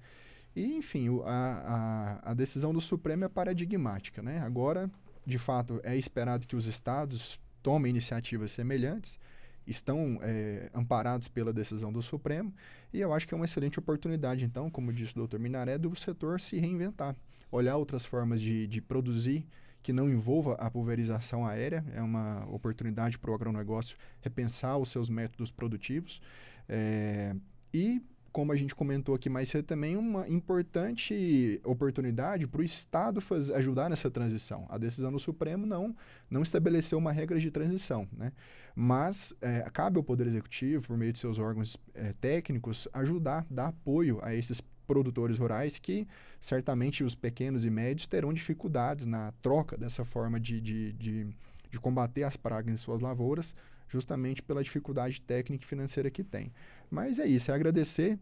[SPEAKER 4] E, enfim, a decisão do Supremo é paradigmática, né? Agora, de fato, é esperado que os estados tomem iniciativas semelhantes, estão amparados pela decisão do Supremo, e eu acho que é uma excelente oportunidade, então, como disse o doutor Minaré, do setor se reinventar, olhar outras formas de produzir que não envolva a pulverização aérea. É uma oportunidade para o agronegócio repensar os seus métodos produtivos, e, como a gente comentou aqui mais cedo também, uma importante oportunidade para o Estado ajudar nessa transição. A decisão do Supremo não estabeleceu uma regra de transição, né? Mas cabe ao Poder Executivo, por meio de seus órgãos técnicos, ajudar, dar apoio a esses produtores rurais que certamente os pequenos e médios terão dificuldades na troca dessa forma de combater as pragas em suas lavouras, justamente pela dificuldade técnica e financeira que tem. Mas é isso, é agradecer,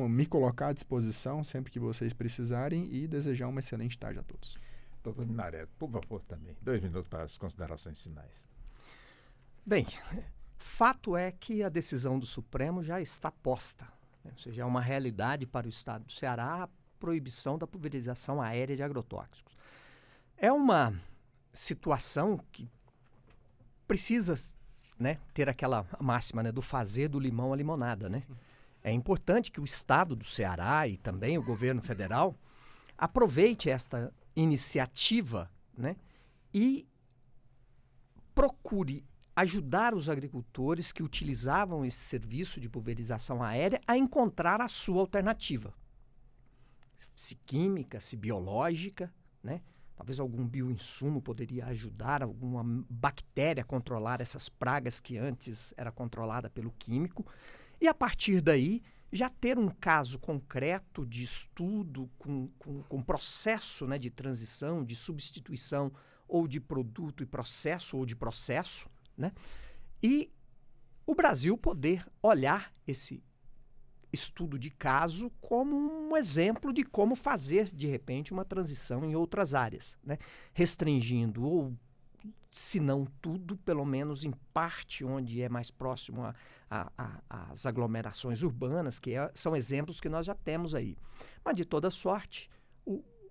[SPEAKER 4] me colocar à disposição sempre que vocês precisarem e desejar uma excelente tarde a todos.
[SPEAKER 2] Doutor Minaré, por favor, também, 2 minutos para as considerações finais.
[SPEAKER 5] Bem, fato é que a decisão do Supremo já está posta, né? Ou seja, é uma realidade para o Estado do Ceará a proibição da pulverização aérea de agrotóxicos. É uma situação que precisa, né, ter aquela máxima, né, do fazer do limão a limonada, né? É importante que o Estado do Ceará e também o governo federal aproveite esta iniciativa, né, e procure ajudar os agricultores que utilizavam esse serviço de pulverização aérea a encontrar a sua alternativa. Se química, se biológica, né? Talvez algum bioinsumo poderia ajudar, alguma bactéria a controlar essas pragas que antes era controlada pelo químico. E a partir daí, já ter um caso concreto de estudo com processo, né, de transição, de substituição ou de produto e processo, ou de processo, né? E o Brasil poder olhar esse estudo de caso como um exemplo de como fazer, de repente, uma transição em outras áreas, né? Restringindo, ou se não tudo, pelo menos em parte onde é mais próximo às aglomerações urbanas, que são exemplos que nós já temos aí. Mas, de toda sorte,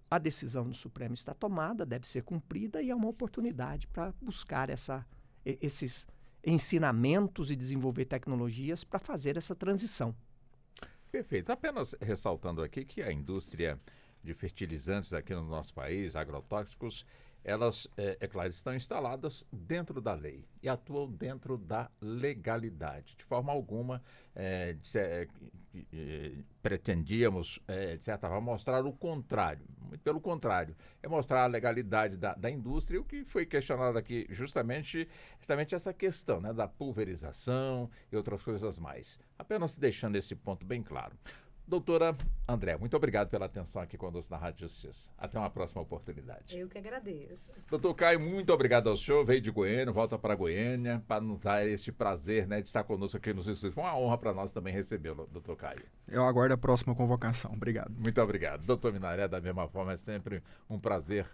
[SPEAKER 5] a decisão do Supremo está tomada, deve ser cumprida e é uma oportunidade para buscar esses ensinamentos e desenvolver tecnologias para fazer essa transição.
[SPEAKER 2] Perfeito. Apenas ressaltando aqui que a indústria de fertilizantes aqui no nosso país, agrotóxicos, elas, é claro, estão instaladas dentro da lei e atuam dentro da legalidade. De forma alguma, pretendíamos, de certa forma, mostrar o contrário. Muito pelo contrário, é mostrar a legalidade da indústria, e o que foi questionado aqui justamente essa questão, né, da pulverização e outras coisas mais. Apenas deixando esse ponto bem claro. Doutora André, muito obrigado pela atenção aqui conosco na Rádio Justiça. Até uma próxima oportunidade.
[SPEAKER 3] Eu que agradeço.
[SPEAKER 2] Doutor Caio, muito obrigado ao senhor. Veio de Goiânia, volta para Goiânia, para nos dar este prazer, né, de estar conosco aqui nos estúdios. Foi uma honra para nós também recebê-lo, doutor Caio.
[SPEAKER 4] Eu aguardo a próxima convocação. Obrigado.
[SPEAKER 2] Muito obrigado. Doutor Minaré, da mesma forma, é sempre um prazer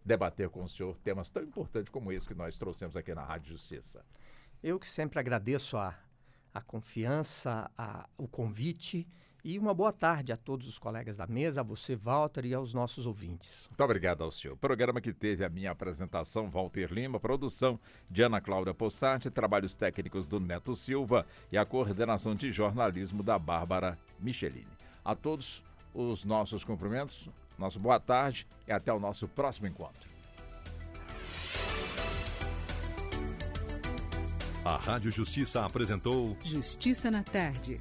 [SPEAKER 2] debater com o senhor temas tão importantes como esse que nós trouxemos aqui na Rádio Justiça.
[SPEAKER 5] Eu que sempre agradeço a confiança, o convite. E uma boa tarde a todos os colegas da mesa, a você, Walter, e aos nossos ouvintes.
[SPEAKER 2] Muito obrigado ao senhor. Programa que teve a minha apresentação, Walter Lima, produção de Ana Cláudia Possati, trabalhos técnicos do Neto Silva e a coordenação de jornalismo da Bárbara Michelini. A todos os nossos cumprimentos, nosso boa tarde e até o nosso próximo encontro.
[SPEAKER 1] A Rádio Justiça apresentou
[SPEAKER 6] Justiça na Tarde.